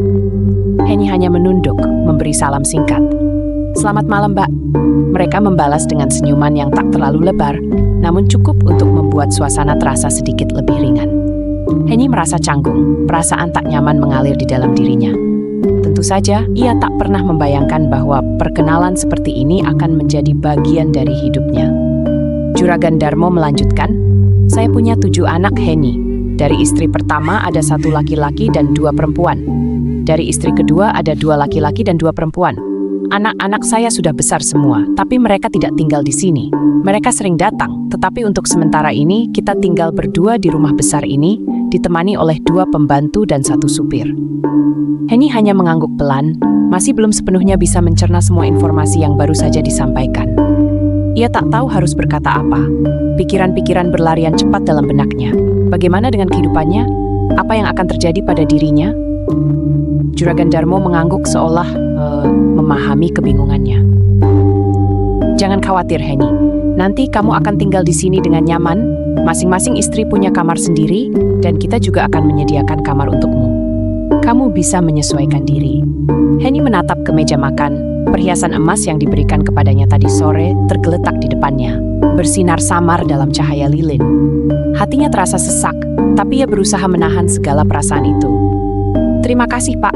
Henny hanya menunduk, memberi salam singkat. Selamat malam, Mbak. Mereka membalas dengan senyuman yang tak terlalu lebar, namun cukup untuk membuat suasana terasa sedikit lebih ringan. Henny merasa canggung, perasaan tak nyaman mengalir di dalam dirinya. Tentu saja, ia tak pernah membayangkan bahwa perkenalan seperti ini akan menjadi bagian dari hidupnya. Juragan Darmo melanjutkan, saya punya 7 anak, Henny. Dari istri pertama ada 1 laki-laki dan 2 perempuan. Dari istri kedua ada 2 laki-laki dan 2 perempuan. Anak-anak saya sudah besar semua, tapi mereka tidak tinggal di sini. Mereka sering datang, tetapi untuk sementara ini kita tinggal berdua di rumah besar ini, ditemani oleh 2 pembantu dan 1 supir. Henny hanya mengangguk pelan, masih belum sepenuhnya bisa mencerna semua informasi yang baru saja disampaikan. Ia tak tahu harus berkata apa. Pikiran-pikiran berlarian cepat dalam benaknya. Bagaimana dengan kehidupannya? Apa yang akan terjadi pada dirinya? Juragan Darmo mengangguk seolah memahami kebingungannya. Jangan khawatir, Henny. Nanti kamu akan tinggal di sini dengan nyaman. Masing-masing istri punya kamar sendiri, dan kita juga akan menyediakan kamar untukmu. Kamu bisa menyesuaikan diri. Henny menatap ke meja makan. Perhiasan emas yang diberikan kepadanya tadi sore tergeletak di depannya, bersinar samar dalam cahaya lilin. Hatinya terasa sesak, tapi ia berusaha menahan segala perasaan itu. Terima kasih, Pak.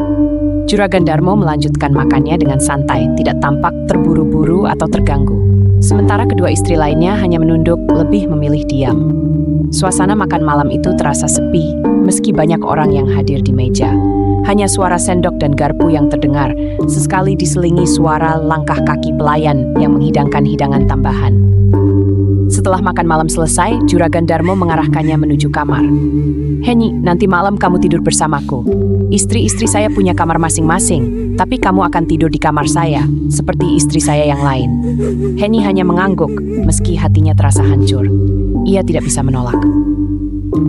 Juragan Darmo melanjutkan makannya dengan santai, tidak tampak terburu-buru atau terganggu. Sementara kedua istri lainnya hanya menunduk, lebih memilih diam. Suasana makan malam itu terasa sepi, meski banyak orang yang hadir di meja. Hanya suara sendok dan garpu yang terdengar, sesekali diselingi suara langkah kaki pelayan yang menghidangkan hidangan tambahan. Setelah makan malam selesai, Juragan Darmo mengarahkannya menuju kamar. Henny, nanti malam kamu tidur bersamaku. Istri-istri saya punya kamar masing-masing, tapi kamu akan tidur di kamar saya, seperti istri saya yang lain. Henny hanya mengangguk, meski hatinya terasa hancur. Ia tidak bisa menolak.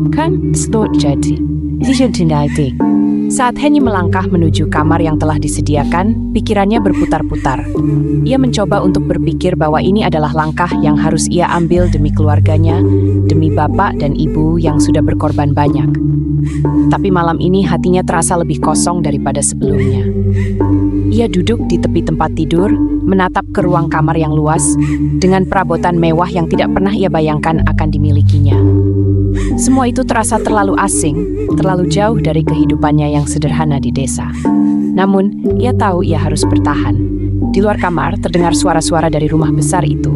Kan, slot jadi. Saat Henny melangkah menuju kamar yang telah disediakan, pikirannya berputar-putar. Ia mencoba untuk berpikir bahwa ini adalah langkah yang harus ia ambil demi keluarganya, demi bapak dan ibu yang sudah berkorban banyak. Tapi malam ini hatinya terasa lebih kosong daripada sebelumnya. Ia duduk di tepi tempat tidur, menatap ke ruang kamar yang luas, dengan perabotan mewah yang tidak pernah ia bayangkan akan dimilikinya. Semua itu terasa terlalu asing, terlalu jauh dari kehidupannya yang sederhana di desa. Namun, ia tahu ia harus bertahan. Di luar kamar terdengar suara-suara dari rumah besar itu.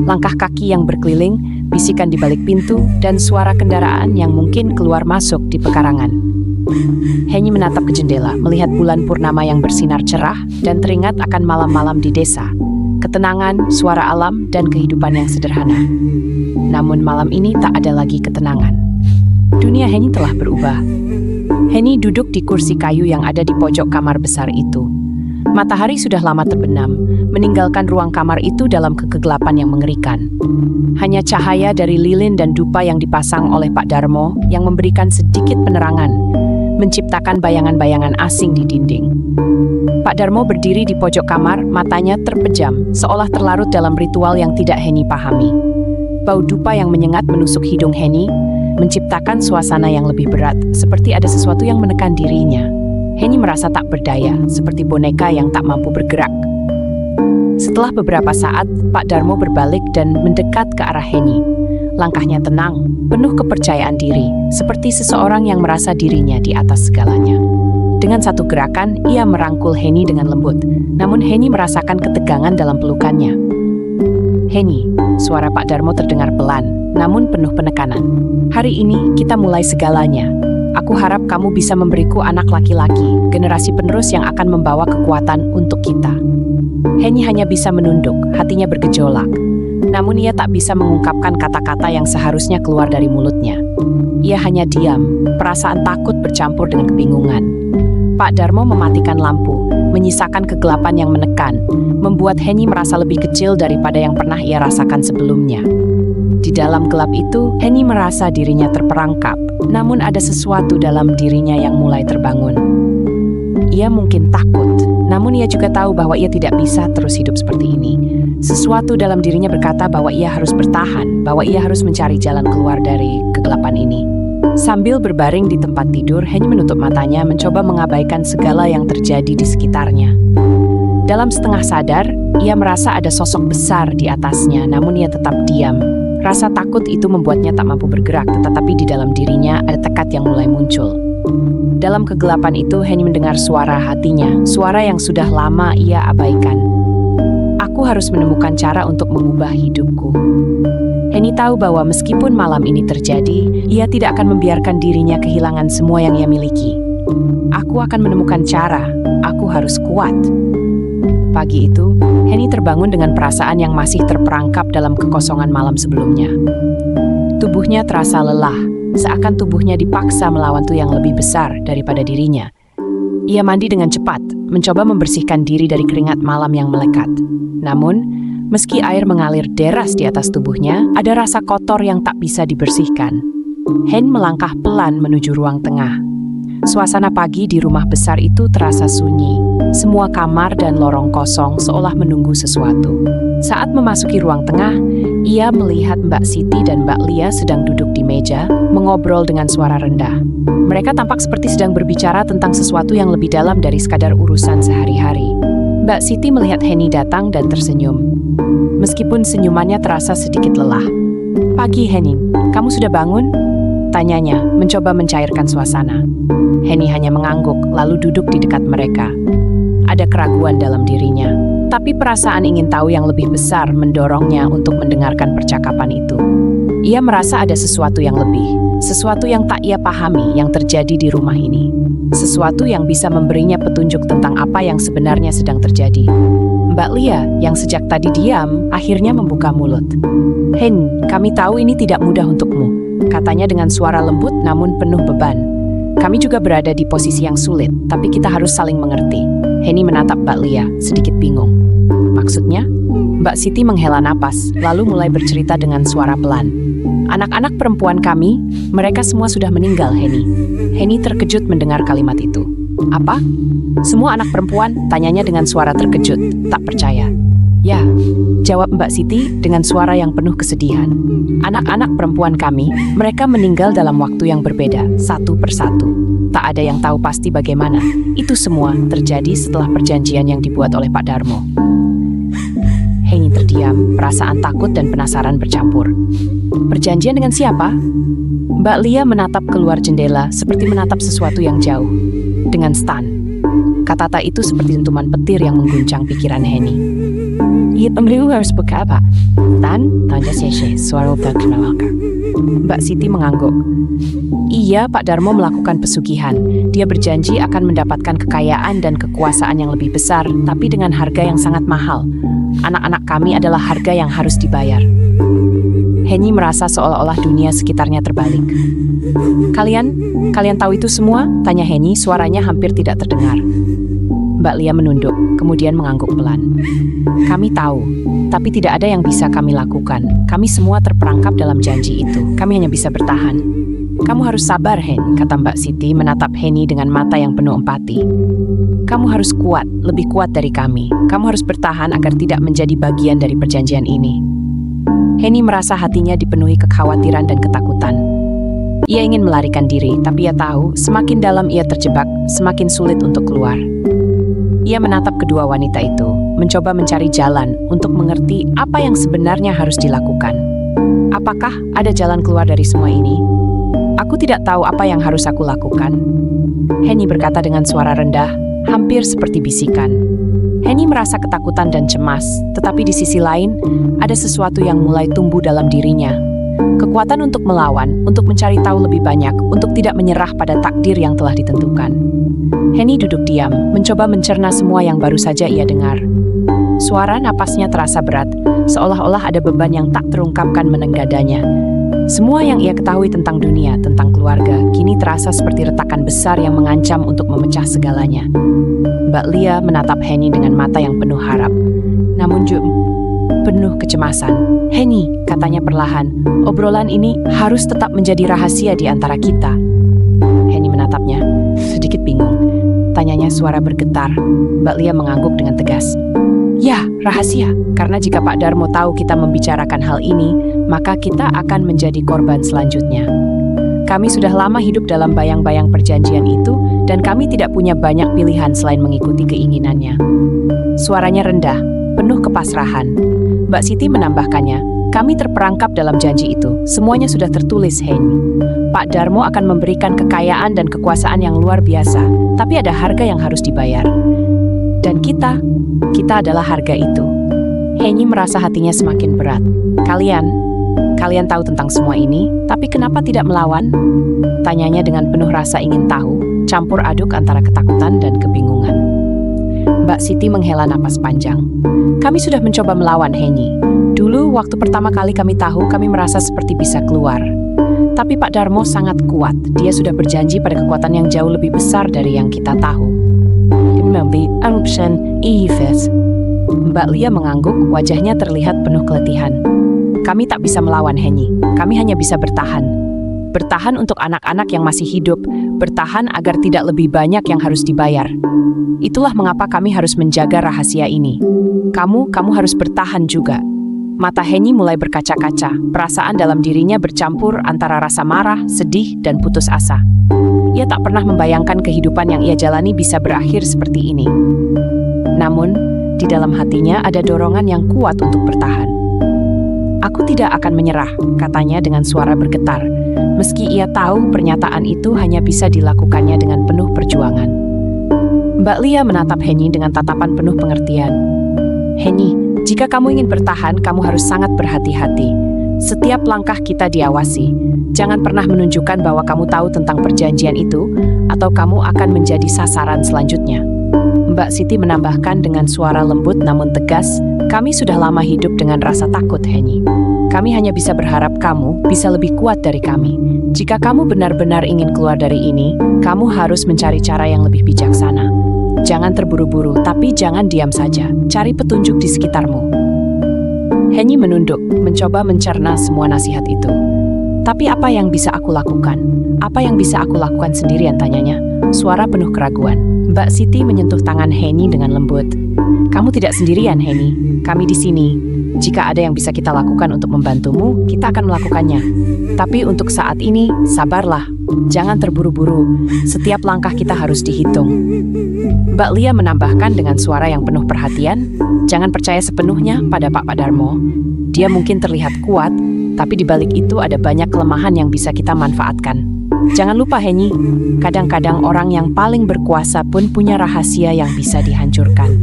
Langkah kaki yang berkeliling, bisikan di balik pintu, dan suara kendaraan yang mungkin keluar masuk di pekarangan. Henny menatap ke jendela, melihat bulan purnama yang bersinar cerah, dan teringat akan malam-malam di desa. Ketenangan, suara alam, dan kehidupan yang sederhana. Namun malam ini tak ada lagi ketenangan. Dunia Henny telah berubah. Henny duduk di kursi kayu yang ada di pojok kamar besar itu. Matahari sudah lama terbenam, meninggalkan ruang kamar itu dalam kegelapan yang mengerikan. Hanya cahaya dari lilin dan dupa yang dipasang oleh Pak Darmo yang memberikan sedikit penerangan, menciptakan bayangan-bayangan asing di dinding. Pak Darmo berdiri di pojok kamar, matanya terpejam, seolah terlarut dalam ritual yang tidak Henny pahami. Bau dupa yang menyengat menusuk hidung Henny, menciptakan suasana yang lebih berat, seperti ada sesuatu yang menekan dirinya. Henny merasa tak berdaya, seperti boneka yang tak mampu bergerak. Setelah beberapa saat, Pak Darmo berbalik dan mendekat ke arah Henny. Langkahnya tenang, penuh kepercayaan diri, seperti seseorang yang merasa dirinya di atas segalanya. Dengan satu gerakan, ia merangkul Henny dengan lembut, namun Henny merasakan ketegangan dalam pelukannya. Henny, suara Pak Darmo terdengar pelan, namun penuh penekanan. Hari ini kita mulai segalanya. Aku harap kamu bisa memberiku anak laki-laki, generasi penerus yang akan membawa kekuatan untuk kita. Henny hanya bisa menunduk, hatinya bergejolak. Namun ia tak bisa mengungkapkan kata-kata yang seharusnya keluar dari mulutnya. Ia hanya diam, perasaan takut bercampur dengan kebingungan. Pak Darmo mematikan lampu, menyisakan kegelapan yang menekan, membuat Henny merasa lebih kecil daripada yang pernah ia rasakan sebelumnya. Di dalam gelap itu, Henny merasa dirinya terperangkap, namun ada sesuatu dalam dirinya yang mulai terbangun. Ia mungkin takut, namun ia juga tahu bahwa ia tidak bisa terus hidup seperti ini. Sesuatu dalam dirinya berkata bahwa ia harus bertahan, bahwa ia harus mencari jalan keluar dari kegelapan ini. Sambil berbaring di tempat tidur, Henny menutup matanya mencoba mengabaikan segala yang terjadi di sekitarnya. Dalam setengah sadar, ia merasa ada sosok besar di atasnya, namun ia tetap diam. Rasa takut itu membuatnya tak mampu bergerak, tetapi di dalam dirinya ada tekad yang mulai muncul. Dalam kegelapan itu, Henny mendengar suara hatinya, suara yang sudah lama ia abaikan. Aku harus menemukan cara untuk mengubah hidupku. Henny tahu bahwa meskipun malam ini terjadi, ia tidak akan membiarkan dirinya kehilangan semua yang ia miliki. Aku akan menemukan cara, aku harus kuat. Pagi itu, Henny terbangun dengan perasaan yang masih terperangkap dalam kekosongan malam sebelumnya. Tubuhnya terasa lelah, seakan tubuhnya dipaksa melawan tuh yang lebih besar daripada dirinya. Ia mandi dengan cepat, mencoba membersihkan diri dari keringat malam yang melekat. Namun, meski air mengalir deras di atas tubuhnya, ada rasa kotor yang tak bisa dibersihkan. Hen melangkah pelan menuju ruang tengah. Suasana pagi di rumah besar itu terasa sunyi. Semua kamar dan lorong kosong seolah menunggu sesuatu. Saat memasuki ruang tengah, ia melihat Mbak Siti dan Mbak Lia sedang duduk di meja, mengobrol dengan suara rendah. Mereka tampak seperti sedang berbicara tentang sesuatu yang lebih dalam dari sekadar urusan sehari-hari. Mbak Siti melihat Henny datang dan tersenyum. Meskipun senyumannya terasa sedikit lelah. "Pagi, Henny. Kamu sudah bangun?" tanyanya, mencoba mencairkan suasana. Henny hanya mengangguk, lalu duduk di dekat mereka. Ada keraguan dalam dirinya, tapi perasaan ingin tahu yang lebih besar mendorongnya untuk mendengarkan percakapan itu. Ia merasa ada sesuatu yang lebih, sesuatu yang tak ia pahami yang terjadi di rumah ini. Sesuatu yang bisa memberinya petunjuk tentang apa yang sebenarnya sedang terjadi. Mbak Lia, yang sejak tadi diam, akhirnya membuka mulut. "Hen, kami tahu ini tidak mudah untukmu," katanya dengan suara lembut namun penuh beban. "Kami juga berada di posisi yang sulit, tapi kita harus saling mengerti." Henny menatap Mbak Lia, sedikit bingung. "Maksudnya?" Mbak Siti menghela napas, lalu mulai bercerita dengan suara pelan. "Anak-anak perempuan kami, mereka semua sudah meninggal, Henny." Henny terkejut mendengar kalimat itu. "Apa? Semua anak perempuan?" tanyanya dengan suara terkejut, tak percaya. "Ya," jawab Mbak Siti dengan suara yang penuh kesedihan. "Anak-anak perempuan kami, mereka meninggal dalam waktu yang berbeda, satu persatu. Tak ada yang tahu pasti bagaimana. Itu semua terjadi setelah perjanjian yang dibuat oleh Pak Darmo." Henny terdiam, perasaan takut dan penasaran bercampur. "Perjanjian dengan siapa?" Mbak Lia menatap keluar jendela seperti menatap sesuatu yang jauh. "Dengan Stan." Kata-kata itu seperti dentuman petir yang mengguncang pikiran Henny. "Ia pemberitahu harus berkata, Stan, tanya Seshe, suara terkenalkan." Mbak Siti mengangguk. "Iya, Pak Darmo melakukan pesugihan. Dia berjanji akan mendapatkan kekayaan dan kekuasaan yang lebih besar, tapi dengan harga yang sangat mahal. Anak-anak kami adalah harga yang harus dibayar." Henny merasa seolah-olah dunia sekitarnya terbalik. Kalian tahu itu semua?" tanya Henny, suaranya hampir tidak terdengar. Mbak Lia menunduk, kemudian mengangguk pelan. "Kami tahu, tapi tidak ada yang bisa kami lakukan. Kami semua terperangkap dalam janji itu. Kami hanya bisa bertahan." "Kamu harus sabar, Hen," kata Mbak Siti menatap Henny dengan mata yang penuh empati. "Kamu harus kuat, lebih kuat dari kami. Kamu harus bertahan agar tidak menjadi bagian dari perjanjian ini." Henny merasa hatinya dipenuhi kekhawatiran dan ketakutan. Ia ingin melarikan diri, tapi ia tahu semakin dalam ia terjebak, semakin sulit untuk keluar. Ia menatap kedua wanita itu, mencoba mencari jalan untuk mengerti apa yang sebenarnya harus dilakukan. Apakah ada jalan keluar dari semua ini? "Aku tidak tahu apa yang harus aku lakukan," Henny berkata dengan suara rendah, hampir seperti bisikan. Henny merasa ketakutan dan cemas, tetapi di sisi lain, ada sesuatu yang mulai tumbuh dalam dirinya. Kekuatan untuk melawan, untuk mencari tahu lebih banyak, untuk tidak menyerah pada takdir yang telah ditentukan. Henny duduk diam, mencoba mencerna semua yang baru saja ia dengar. Suara napasnya terasa berat, seolah-olah ada beban yang tak terungkapkan menenggadanya. Semua yang ia ketahui tentang dunia, tentang keluarga, kini terasa seperti retakan besar yang mengancam untuk memecah segalanya. Mbak Lia menatap Henny dengan mata yang penuh harap, namun juga penuh kecemasan. "Henny," katanya perlahan, "obrolan ini harus tetap menjadi rahasia di antara kita." Henny menatapnya, sedikit bingung. Tanyanya suara bergetar. Mbak Lia mengangguk dengan tegas. "Ya, rahasia, karena jika Pak Darmo tahu kita membicarakan hal ini, maka kita akan menjadi korban selanjutnya." Kami sudah lama hidup dalam bayang-bayang perjanjian itu, dan kami tidak punya banyak pilihan selain mengikuti keinginannya. Suaranya rendah, penuh kepasrahan. Mbak Siti menambahkannya, kami terperangkap dalam janji itu. Semuanya sudah tertulis, Heni. Pak Darmo akan memberikan kekayaan dan kekuasaan yang luar biasa, tapi ada harga yang harus dibayar. Dan kita adalah harga itu. Heni merasa hatinya semakin berat. Kalian tahu tentang semua ini, tapi kenapa tidak melawan? Tanyanya dengan penuh rasa ingin tahu, campur aduk antara ketakutan dan kebingungan. Mbak Siti menghela napas panjang. Kami sudah mencoba melawan, Heni. Dulu, waktu pertama kali kami tahu, kami merasa seperti bisa keluar. Tapi Pak Darmo sangat kuat. Dia sudah berjanji pada kekuatan yang jauh lebih besar dari yang kita tahu. Mbak Lia mengangguk, wajahnya terlihat penuh keletihan. Kami tak bisa melawan, Heni. Kami hanya bisa bertahan. Bertahan untuk anak-anak yang masih hidup. Bertahan agar tidak lebih banyak yang harus dibayar. Itulah mengapa kami harus menjaga rahasia ini. Kamu harus bertahan juga. Mata Heni mulai berkaca-kaca. Perasaan dalam dirinya bercampur antara rasa marah, sedih, dan putus asa. Ia tak pernah membayangkan kehidupan yang ia jalani bisa berakhir seperti ini. Namun, di dalam hatinya ada dorongan yang kuat untuk bertahan. Aku tidak akan menyerah, katanya dengan suara bergetar. Meski ia tahu pernyataan itu hanya bisa dilakukannya dengan penuh perjuangan. Mbak Lia menatap Heni dengan tatapan penuh pengertian. Heni, jika kamu ingin bertahan, kamu harus sangat berhati-hati. Setiap langkah kita diawasi. Jangan pernah menunjukkan bahwa kamu tahu tentang perjanjian itu, atau kamu akan menjadi sasaran selanjutnya. Mbak Siti menambahkan dengan suara lembut namun tegas, kami sudah lama hidup dengan rasa takut, Heni. Kami hanya bisa berharap kamu bisa lebih kuat dari kami. Jika kamu benar-benar ingin keluar dari ini, kamu harus mencari cara yang lebih bijaksana. Jangan terburu-buru, tapi jangan diam saja. Cari petunjuk di sekitarmu. Heni menunduk, mencoba mencerna semua nasihat itu. Tapi apa yang bisa aku lakukan? Apa yang bisa aku lakukan sendirian, tanyanya. Suara penuh keraguan. Mbak Siti menyentuh tangan Heni dengan lembut. Kamu tidak sendirian, Heni. Kami di sini. Jika ada yang bisa kita lakukan untuk membantumu, kita akan melakukannya. Tapi untuk saat ini, sabarlah. Jangan terburu-buru. Setiap langkah kita harus dihitung. Mbak Lia menambahkan dengan suara yang penuh perhatian, jangan percaya sepenuhnya pada Pak Darmo. Dia mungkin terlihat kuat, tapi di balik itu ada banyak kelemahan yang bisa kita manfaatkan. Jangan lupa, Heni, kadang-kadang orang yang paling berkuasa pun punya rahasia yang bisa dihancurkan.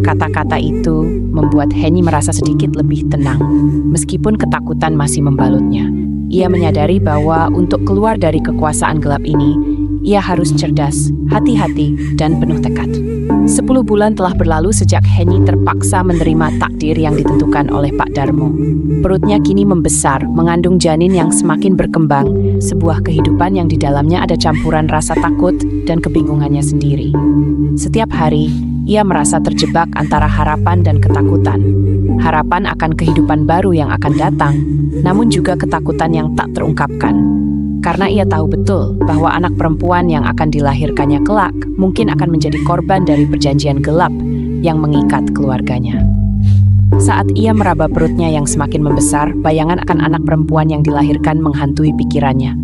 Kata-kata itu membuat Heni merasa sedikit lebih tenang, meskipun ketakutan masih membalutnya. Ia menyadari bahwa untuk keluar dari kekuasaan gelap ini, ia harus cerdas, hati-hati, dan penuh tekad. 10 bulan telah berlalu sejak Heni terpaksa menerima takdir yang ditentukan oleh Pak Darmo. Perutnya kini membesar, mengandung janin yang semakin berkembang, sebuah kehidupan yang di dalamnya ada campuran rasa takut dan kebingungannya sendiri. Setiap hari, ia merasa terjebak antara harapan dan ketakutan. Harapan akan kehidupan baru yang akan datang, namun juga ketakutan yang tak terungkapkan. Karena ia tahu betul bahwa anak perempuan yang akan dilahirkannya kelak mungkin akan menjadi korban dari perjanjian gelap yang mengikat keluarganya. Saat ia meraba perutnya yang semakin membesar, bayangan akan anak perempuan yang dilahirkan menghantui pikirannya.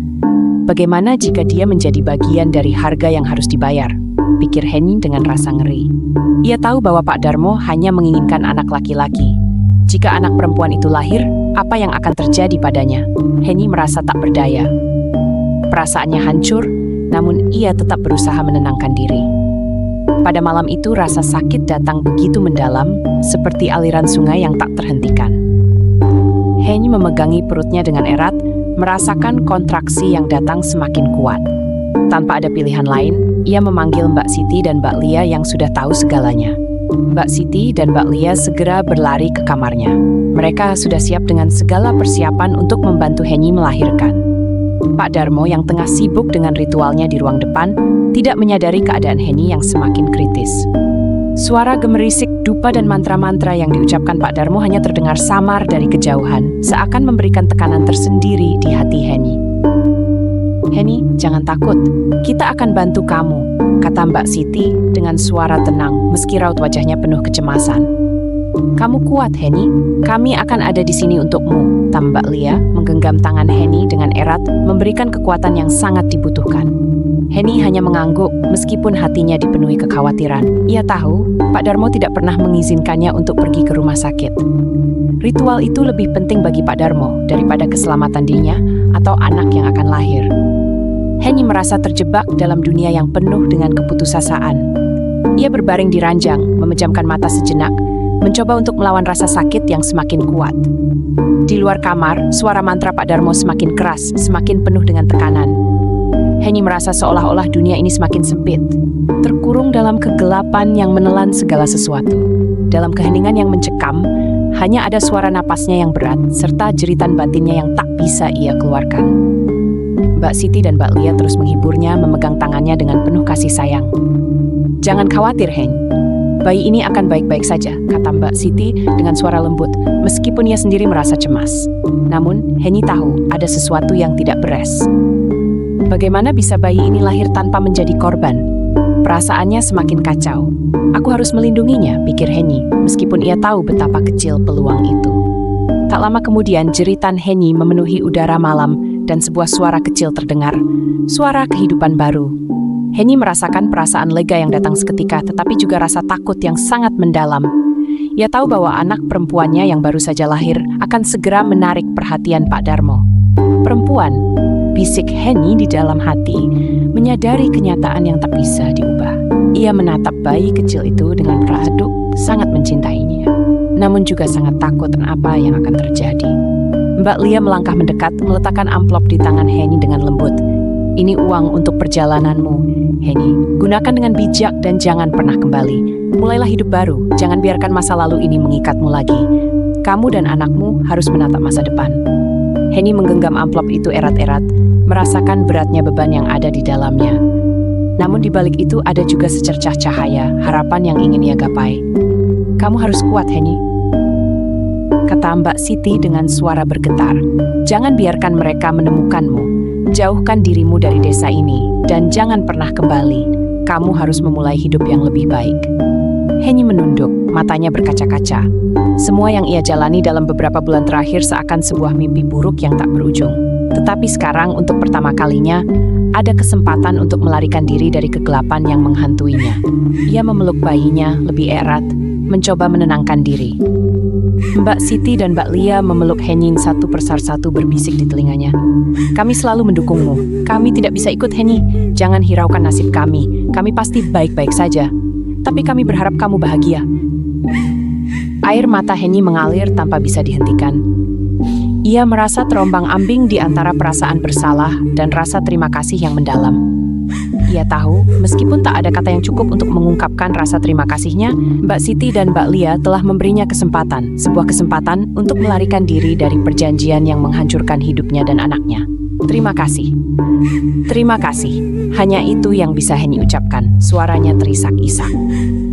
Bagaimana jika dia menjadi bagian dari harga yang harus dibayar? Pikir Heni dengan rasa ngeri. Ia tahu bahwa Pak Darmo hanya menginginkan anak laki-laki. Jika anak perempuan itu lahir, apa yang akan terjadi padanya? Heni merasa tak berdaya. Perasaannya hancur, namun ia tetap berusaha menenangkan diri. Pada malam itu rasa sakit datang begitu mendalam, seperti aliran sungai yang tak terhentikan. Heni memegangi perutnya dengan erat, merasakan kontraksi yang datang semakin kuat. Tanpa ada pilihan lain, ia memanggil Mbak Siti dan Mbak Lia yang sudah tahu segalanya. Mbak Siti dan Mbak Lia segera berlari ke kamarnya. Mereka sudah siap dengan segala persiapan untuk membantu Heni melahirkan. Pak Darmo yang tengah sibuk dengan ritualnya di ruang depan, tidak menyadari keadaan Heni yang semakin kritis. Suara gemerisik, dupa dan mantra-mantra yang diucapkan Pak Darmo hanya terdengar samar dari kejauhan, seakan memberikan tekanan tersendiri di hati Heni. Heni, jangan takut, kita akan bantu kamu, kata Mbak Siti dengan suara tenang, meski raut wajahnya penuh kecemasan. Kamu kuat, Henny. Kami akan ada di sini untukmu, tambah Lia, menggenggam tangan Henny dengan erat, memberikan kekuatan yang sangat dibutuhkan. Henny hanya mengangguk meskipun hatinya dipenuhi kekhawatiran. Ia tahu Pak Darmo tidak pernah mengizinkannya untuk pergi ke rumah sakit. Ritual itu lebih penting bagi Pak Darmo daripada keselamatan dirinya atau anak yang akan lahir. Henny merasa terjebak dalam dunia yang penuh dengan keputusasaan. Ia berbaring di ranjang, memejamkan mata sejenak, mencoba untuk melawan rasa sakit yang semakin kuat. Di luar kamar, suara mantra Pak Darmo semakin keras, semakin penuh dengan tekanan. Henny merasa seolah-olah dunia ini semakin sempit, terkurung dalam kegelapan yang menelan segala sesuatu. Dalam keheningan yang mencekam, hanya ada suara napasnya yang berat, serta jeritan batinnya yang tak bisa ia keluarkan. Mbak Siti dan Mbak Lia terus menghiburnya, memegang tangannya dengan penuh kasih sayang. "Jangan khawatir, Henny. Bayi ini akan baik-baik saja," kata Mbak Siti dengan suara lembut, meskipun ia sendiri merasa cemas. Namun, Henny tahu ada sesuatu yang tidak beres. Bagaimana bisa bayi ini lahir tanpa menjadi korban? Perasaannya semakin kacau. "Aku harus melindunginya," pikir Henny, meskipun ia tahu betapa kecil peluang itu. Tak lama kemudian, jeritan Henny memenuhi udara malam dan sebuah suara kecil terdengar, suara kehidupan baru. Henny merasakan perasaan lega yang datang seketika, tetapi juga rasa takut yang sangat mendalam. Ia tahu bahwa anak perempuannya yang baru saja lahir akan segera menarik perhatian Pak Darmo. "Perempuan," bisik Henny di dalam hati, menyadari kenyataan yang tak bisa diubah. Ia menatap bayi kecil itu dengan redup, sangat mencintainya, namun juga sangat takut dengan apa yang akan terjadi. Mbak Lia melangkah mendekat, meletakkan amplop di tangan Henny dengan lembut. "Ini uang untuk perjalananmu, Henny. Gunakan dengan bijak dan jangan pernah kembali. Mulailah hidup baru, jangan biarkan masa lalu ini mengikatmu lagi. Kamu dan anakmu harus menatap masa depan." Henny menggenggam amplop itu erat-erat, merasakan beratnya beban yang ada di dalamnya. Namun di balik itu ada juga secercah cahaya, harapan yang ingin ia gapai. "Kamu harus kuat, Henny," kata Mbak Siti dengan suara bergetar. "Jangan biarkan mereka menemukanmu. Jauhkan dirimu dari desa ini, dan jangan pernah kembali. Kamu harus memulai hidup yang lebih baik." Henny menunduk, matanya berkaca-kaca. Semua yang ia jalani dalam beberapa bulan terakhir seakan sebuah mimpi buruk yang tak berujung. Tetapi sekarang, untuk pertama kalinya, ada kesempatan untuk melarikan diri dari kegelapan yang menghantuinya. Ia memeluk bayinya lebih erat, mencoba menenangkan diri. Mbak Siti dan Mbak Lia memeluk Henny satu persatu, berbisik di telinganya. "Kami selalu mendukungmu. Kami tidak bisa ikut, Henny. Jangan hiraukan nasib kami. Kami pasti baik-baik saja. Tapi kami berharap kamu bahagia." Air mata Henny mengalir tanpa bisa dihentikan. Ia merasa terombang-ambing di antara perasaan bersalah dan rasa terima kasih yang mendalam. Ia tahu, meskipun tak ada kata yang cukup untuk mengungkapkan rasa terima kasihnya, Mbak Siti dan Mbak Lia telah memberinya kesempatan, sebuah kesempatan untuk melarikan diri dari perjanjian yang menghancurkan hidupnya dan anaknya. "Terima kasih. Terima kasih." Hanya itu yang bisa Henny ucapkan, suaranya terisak-isak.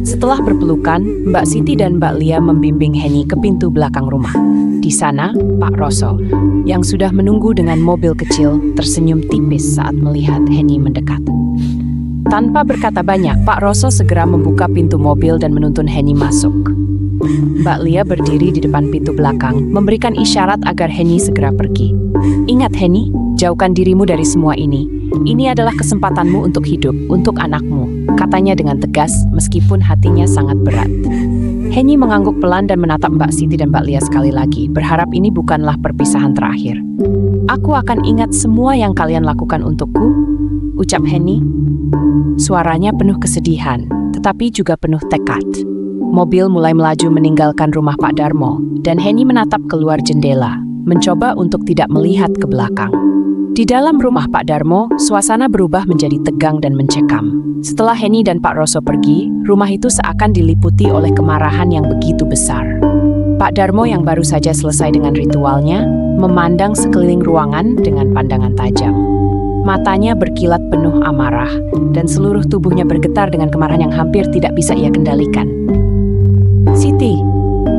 Setelah berpelukan, Mbak Siti dan Mbak Lia membimbing Henny ke pintu belakang rumah. Di sana, Pak Roso, yang sudah menunggu dengan mobil kecil, tersenyum tipis saat melihat Henny mendekat. Tanpa berkata banyak, Pak Roso segera membuka pintu mobil dan menuntun Henny masuk. Mbak Lia berdiri di depan pintu belakang, memberikan isyarat agar Henny segera pergi. "Ingat, Henny, jauhkan dirimu dari semua ini. Ini adalah kesempatanmu untuk hidup, untuk anakmu," katanya dengan tegas meskipun hatinya sangat berat. Henny mengangguk pelan dan menatap Mbak Siti dan Mbak Lia sekali lagi, berharap ini bukanlah perpisahan terakhir. "Aku akan ingat semua yang kalian lakukan untukku," ucap Henny. Suaranya penuh kesedihan, tetapi juga penuh tekad. Mobil mulai melaju meninggalkan rumah Pak Darmo, dan Henny menatap keluar jendela, mencoba untuk tidak melihat ke belakang. Di dalam rumah Pak Darmo, suasana berubah menjadi tegang dan mencekam. Setelah Henny dan Pak Roso pergi, rumah itu seakan diliputi oleh kemarahan yang begitu besar. Pak Darmo yang baru saja selesai dengan ritualnya, memandang sekeliling ruangan dengan pandangan tajam. Matanya berkilat penuh amarah, dan seluruh tubuhnya bergetar dengan kemarahan yang hampir tidak bisa ia kendalikan. "Siti,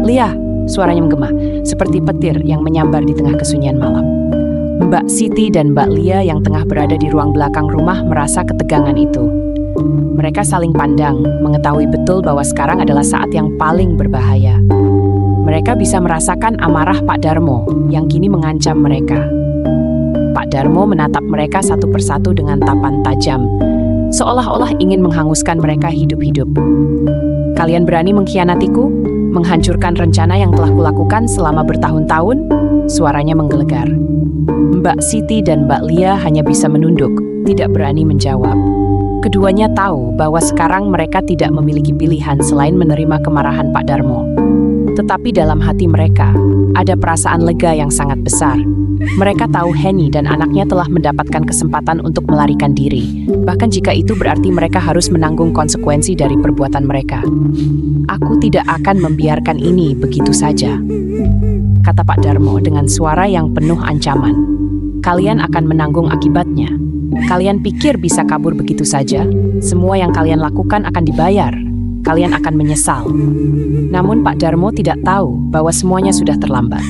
Lia," suaranya menggema, seperti petir yang menyambar di tengah kesunyian malam. Mbak Siti dan Mbak Lia yang tengah berada di ruang belakang rumah merasa ketegangan itu. Mereka saling pandang, mengetahui betul bahwa sekarang adalah saat yang paling berbahaya. Mereka bisa merasakan amarah Pak Darmo yang kini mengancam mereka. Pak Darmo menatap mereka satu persatu dengan tapan tajam, seolah-olah ingin menghanguskan mereka hidup-hidup. Kalian berani mengkhianatiku? Menghancurkan rencana yang telah kulakukan selama bertahun-tahun? Suaranya menggelegar. Mbak Siti dan Mbak Lia hanya bisa menunduk, tidak berani menjawab. Keduanya tahu bahwa sekarang mereka tidak memiliki pilihan selain menerima kemarahan Pak Darmo. Tetapi dalam hati mereka, ada perasaan lega yang sangat besar. Mereka tahu Henny dan anaknya telah mendapatkan kesempatan untuk melarikan diri, bahkan jika itu berarti mereka harus menanggung konsekuensi dari perbuatan mereka. Aku tidak akan membiarkan ini begitu saja, kata Pak Darmo dengan suara yang penuh ancaman. Kalian akan menanggung akibatnya. Kalian pikir bisa kabur begitu saja? Semua yang kalian lakukan akan dibayar. Kalian akan menyesal. Namun Pak Darmo tidak tahu bahwa semuanya sudah terlambat.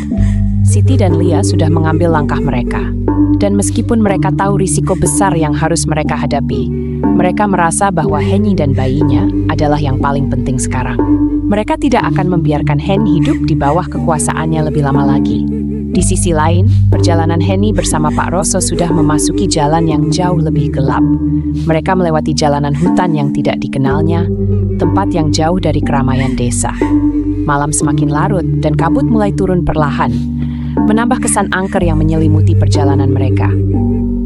Siti dan Lia sudah mengambil langkah mereka. Dan meskipun mereka tahu risiko besar yang harus mereka hadapi, mereka merasa bahwa Henny dan bayinya adalah yang paling penting sekarang. Mereka tidak akan membiarkan Henny hidup di bawah kekuasaannya lebih lama lagi. Di sisi lain, perjalanan Henny bersama Pak Roso sudah memasuki jalan yang jauh lebih gelap. Mereka melewati jalanan hutan yang tidak dikenalnya, tempat yang jauh dari keramaian desa. Malam semakin larut dan kabut mulai turun perlahan, menambah kesan angker yang menyelimuti perjalanan mereka.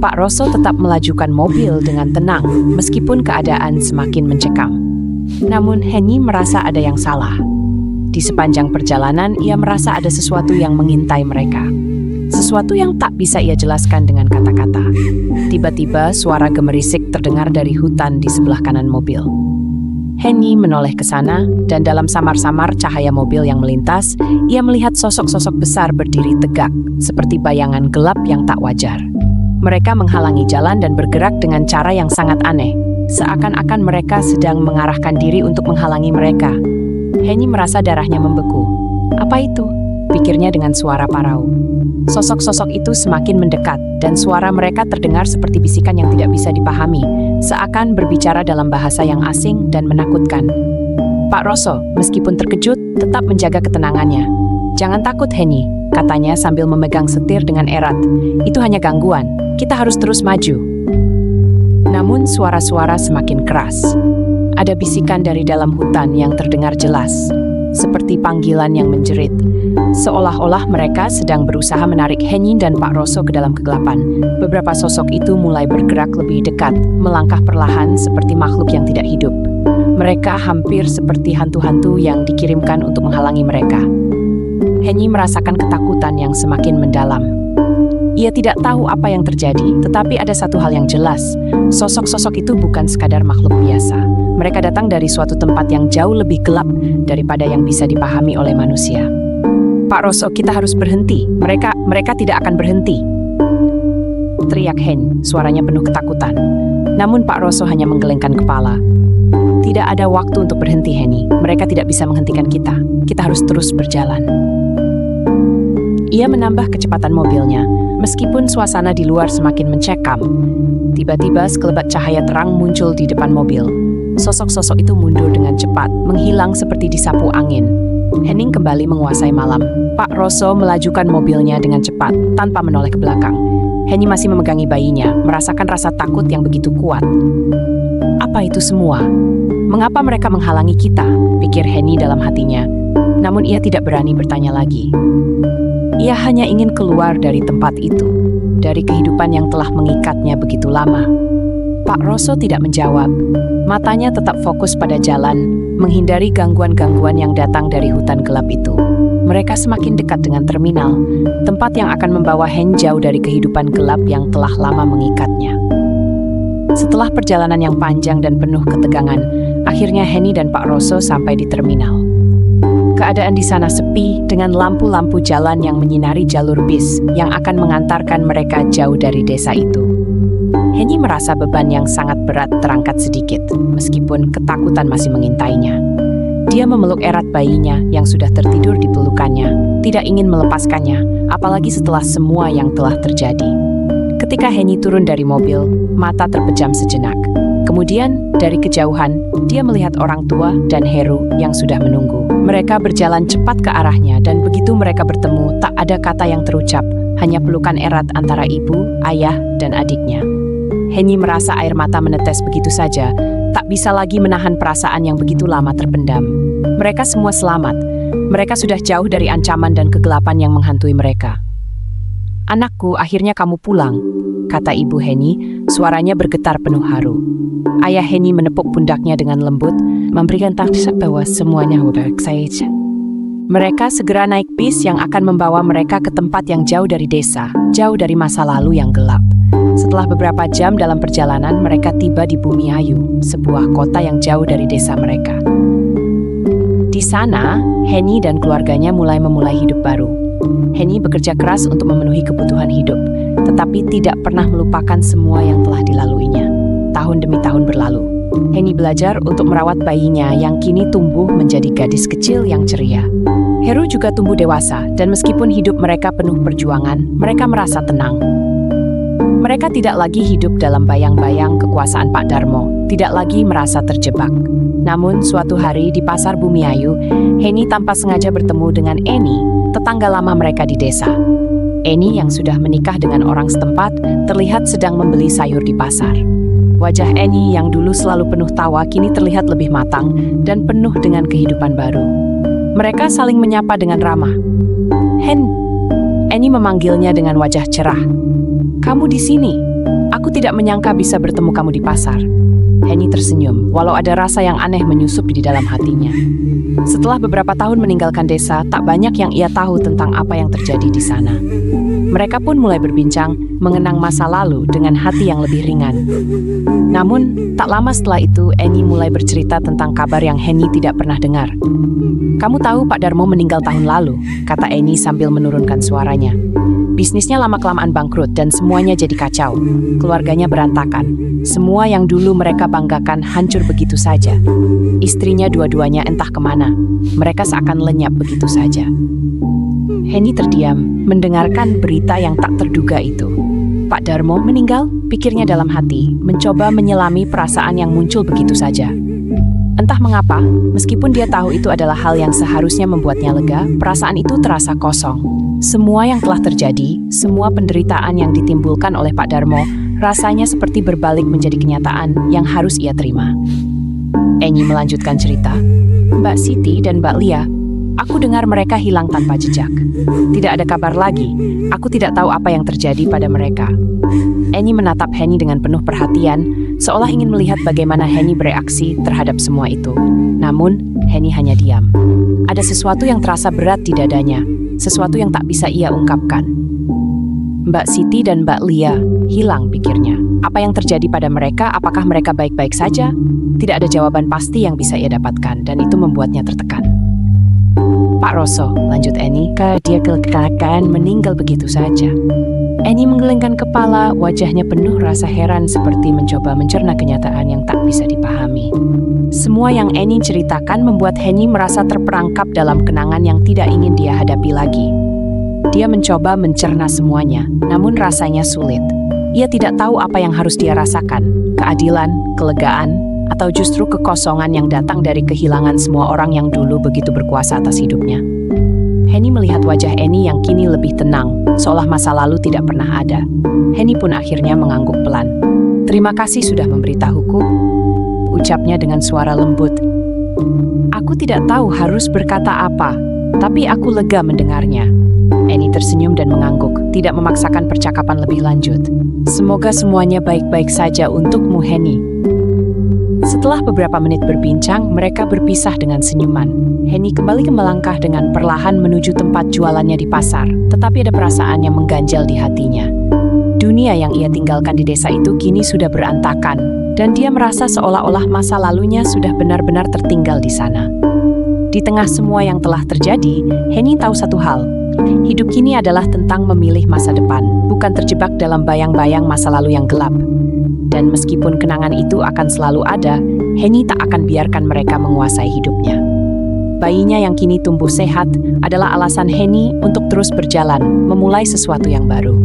Pak Roso tetap melajukan mobil dengan tenang, meskipun keadaan semakin mencekam. Namun Henny merasa ada yang salah. Di sepanjang perjalanan, ia merasa ada sesuatu yang mengintai mereka. Sesuatu yang tak bisa ia jelaskan dengan kata-kata. Tiba-tiba, suara gemerisik terdengar dari hutan di sebelah kanan mobil. Henny menoleh ke sana, dan dalam samar-samar cahaya mobil yang melintas, ia melihat sosok-sosok besar berdiri tegak, seperti bayangan gelap yang tak wajar. Mereka menghalangi jalan dan bergerak dengan cara yang sangat aneh, seakan-akan mereka sedang mengarahkan diri untuk menghalangi mereka. Henny merasa darahnya membeku. Apa itu? Pikirnya dengan suara parau. Sosok-sosok itu semakin mendekat, dan suara mereka terdengar seperti bisikan yang tidak bisa dipahami, seakan berbicara dalam bahasa yang asing dan menakutkan. Pak Roso, meskipun terkejut, tetap menjaga ketenangannya. Jangan takut, Henny, katanya sambil memegang setir dengan erat. Itu hanya gangguan, kita harus terus maju. Namun suara-suara semakin keras. Ada bisikan dari dalam hutan yang terdengar jelas, seperti panggilan yang menjerit. Seolah-olah mereka sedang berusaha menarik Henny dan Pak Roso ke dalam kegelapan. Beberapa sosok itu mulai bergerak lebih dekat, melangkah perlahan seperti makhluk yang tidak hidup. Mereka hampir seperti hantu-hantu yang dikirimkan untuk menghalangi mereka. Henny merasakan ketakutan yang semakin mendalam. Ia tidak tahu apa yang terjadi, tetapi ada satu hal yang jelas. Sosok-sosok itu bukan sekadar makhluk biasa. Mereka datang dari suatu tempat yang jauh lebih gelap daripada yang bisa dipahami oleh manusia. Pak Roso, kita harus berhenti. Mereka tidak akan berhenti. Teriak Henny, suaranya penuh ketakutan. Namun Pak Roso hanya menggelengkan kepala. Tidak ada waktu untuk berhenti, Henny. Mereka tidak bisa menghentikan kita. Kita harus terus berjalan. Ia menambah kecepatan mobilnya, meskipun suasana di luar semakin mencekam. Tiba-tiba sekelebat cahaya terang muncul di depan mobil. Sosok-sosok itu mundur dengan cepat, menghilang seperti disapu angin. Henning kembali menguasai malam. Pak Roso melajukan mobilnya dengan cepat, tanpa menoleh ke belakang. Henny masih memegangi bayinya, merasakan rasa takut yang begitu kuat. Apa itu semua? Mengapa mereka menghalangi kita? Pikir Henny dalam hatinya. Namun ia tidak berani bertanya lagi. Ia hanya ingin keluar dari tempat itu, dari kehidupan yang telah mengikatnya begitu lama. Pak Roso tidak menjawab. Matanya tetap fokus pada jalan, menghindari gangguan-gangguan yang datang dari hutan gelap itu. Mereka semakin dekat dengan terminal, tempat yang akan membawa Henny jauh dari kehidupan gelap yang telah lama mengikatnya. Setelah perjalanan yang panjang dan penuh ketegangan, akhirnya Henny dan Pak Roso sampai di terminal. Keadaan di sana sepi dengan lampu-lampu jalan yang menyinari jalur bis yang akan mengantarkan mereka jauh dari desa itu. Henny merasa beban yang sangat berat terangkat sedikit, meskipun ketakutan masih mengintainya. Dia memeluk erat bayinya yang sudah tertidur di pelukannya, tidak ingin melepaskannya, apalagi setelah semua yang telah terjadi. Ketika Henny turun dari mobil, mata terpejam sejenak. Kemudian, dari kejauhan, dia melihat orang tua dan Heru yang sudah menunggu. Mereka berjalan cepat ke arahnya dan begitu mereka bertemu, tak ada kata yang terucap, hanya pelukan erat antara ibu, ayah, dan adiknya. Henny merasa air mata menetes begitu saja, tak bisa lagi menahan perasaan yang begitu lama terpendam. Mereka semua selamat. Mereka sudah jauh dari ancaman dan kegelapan yang menghantui mereka. "Anakku, akhirnya kamu pulang," kata ibu Henny, suaranya bergetar penuh haru. Ayah Henny menepuk pundaknya dengan lembut, memberikan tanda bahwa semuanya baik saja. Mereka segera naik bis yang akan membawa mereka ke tempat yang jauh dari desa, jauh dari masa lalu yang gelap. Setelah beberapa jam dalam perjalanan, mereka tiba di Bumiayu, sebuah kota yang jauh dari desa mereka. Di sana, Henny dan keluarganya memulai hidup baru. Henny bekerja keras untuk memenuhi kebutuhan hidup, tetapi tidak pernah melupakan semua yang telah dilaluinya. Tahun demi tahun berlalu. Henny belajar untuk merawat bayinya yang kini tumbuh menjadi gadis kecil yang ceria. Heru juga tumbuh dewasa, dan meskipun hidup mereka penuh perjuangan, mereka merasa tenang. Mereka tidak lagi hidup dalam bayang-bayang kekuasaan Pak Darmo, tidak lagi merasa terjebak. Namun, suatu hari di pasar Bumiayu, Henny tanpa sengaja bertemu dengan Eni, tetangga lama mereka di desa. Eni yang sudah menikah dengan orang setempat, terlihat sedang membeli sayur di pasar. Wajah Eni yang dulu selalu penuh tawa, kini terlihat lebih matang dan penuh dengan kehidupan baru. Mereka saling menyapa dengan ramah. Eni memanggilnya dengan wajah cerah. "Kamu di sini? Aku tidak menyangka bisa bertemu kamu di pasar." Henny tersenyum, walau ada rasa yang aneh menyusup di dalam hatinya. Setelah beberapa tahun meninggalkan desa, tak banyak yang ia tahu tentang apa yang terjadi di sana. Mereka pun mulai berbincang, mengenang masa lalu dengan hati yang lebih ringan. Namun, tak lama setelah itu, Eni mulai bercerita tentang kabar yang Henny tidak pernah dengar. "Kamu tahu Pak Darmo meninggal tahun lalu," kata Eni sambil menurunkan suaranya. "Bisnisnya lama-kelamaan bangkrut dan semuanya jadi kacau. Keluarganya berantakan. Semua yang dulu mereka banggakan hancur begitu saja. Istrinya dua-duanya entah kemana. Mereka seakan lenyap begitu saja." Henny terdiam, mendengarkan berita yang tak terduga itu. "Pak Darmo meninggal?" pikirnya dalam hati, mencoba menyelami perasaan yang muncul begitu saja. Entah mengapa, meskipun dia tahu itu adalah hal yang seharusnya membuatnya lega, perasaan itu terasa kosong. Semua yang telah terjadi, semua penderitaan yang ditimbulkan oleh Pak Darmo, rasanya seperti berbalik menjadi kenyataan yang harus ia terima. Eni melanjutkan cerita. "Mbak Siti dan Mbak Lia, aku dengar mereka hilang tanpa jejak. Tidak ada kabar lagi. Aku tidak tahu apa yang terjadi pada mereka." Eni menatap Henny dengan penuh perhatian, seolah ingin melihat bagaimana Henny bereaksi terhadap semua itu. Namun, Henny hanya diam. Ada sesuatu yang terasa berat di dadanya, sesuatu yang tak bisa ia ungkapkan. Mbak Siti dan Mbak Lia hilang, pikirnya. Apa yang terjadi pada mereka? Apakah mereka baik-baik saja? Tidak ada jawaban pasti yang bisa ia dapatkan, dan itu membuatnya tertekan. "Pak Roso," lanjut Eni, "dia kecelakaan meninggal begitu saja." Eni menggelengkan kepala, wajahnya penuh rasa heran seperti mencoba mencerna kenyataan yang tak bisa dipahami. Semua yang Eni ceritakan membuat Henny merasa terperangkap dalam kenangan yang tidak ingin dia hadapi lagi. Dia mencoba mencerna semuanya, namun rasanya sulit. Ia tidak tahu apa yang harus dia rasakan, keadilan, kelegaan, atau justru kekosongan yang datang dari kehilangan semua orang yang dulu begitu berkuasa atas hidupnya. Henny melihat wajah Eni yang kini lebih tenang, seolah masa lalu tidak pernah ada. Henny pun akhirnya mengangguk pelan. "Terima kasih sudah memberitahuku," ucapnya dengan suara lembut. "Aku tidak tahu harus berkata apa, tapi aku lega mendengarnya." Eni tersenyum dan mengangguk, tidak memaksakan percakapan lebih lanjut. "Semoga semuanya baik-baik saja untukmu, Henny." Setelah beberapa menit berbincang, mereka berpisah dengan senyuman. Henny kembali melangkah dengan perlahan menuju tempat jualannya di pasar, tetapi ada perasaan yang mengganjal di hatinya. Dunia yang ia tinggalkan di desa itu kini sudah berantakan, dan dia merasa seolah-olah masa lalunya sudah benar-benar tertinggal di sana. Di tengah semua yang telah terjadi, Henny tahu satu hal. Hidup kini adalah tentang memilih masa depan, bukan terjebak dalam bayang-bayang masa lalu yang gelap. Dan meskipun kenangan itu akan selalu ada, Henny tak akan biarkan mereka menguasai hidupnya. Bayinya yang kini tumbuh sehat adalah alasan Henny untuk terus berjalan, memulai sesuatu yang baru.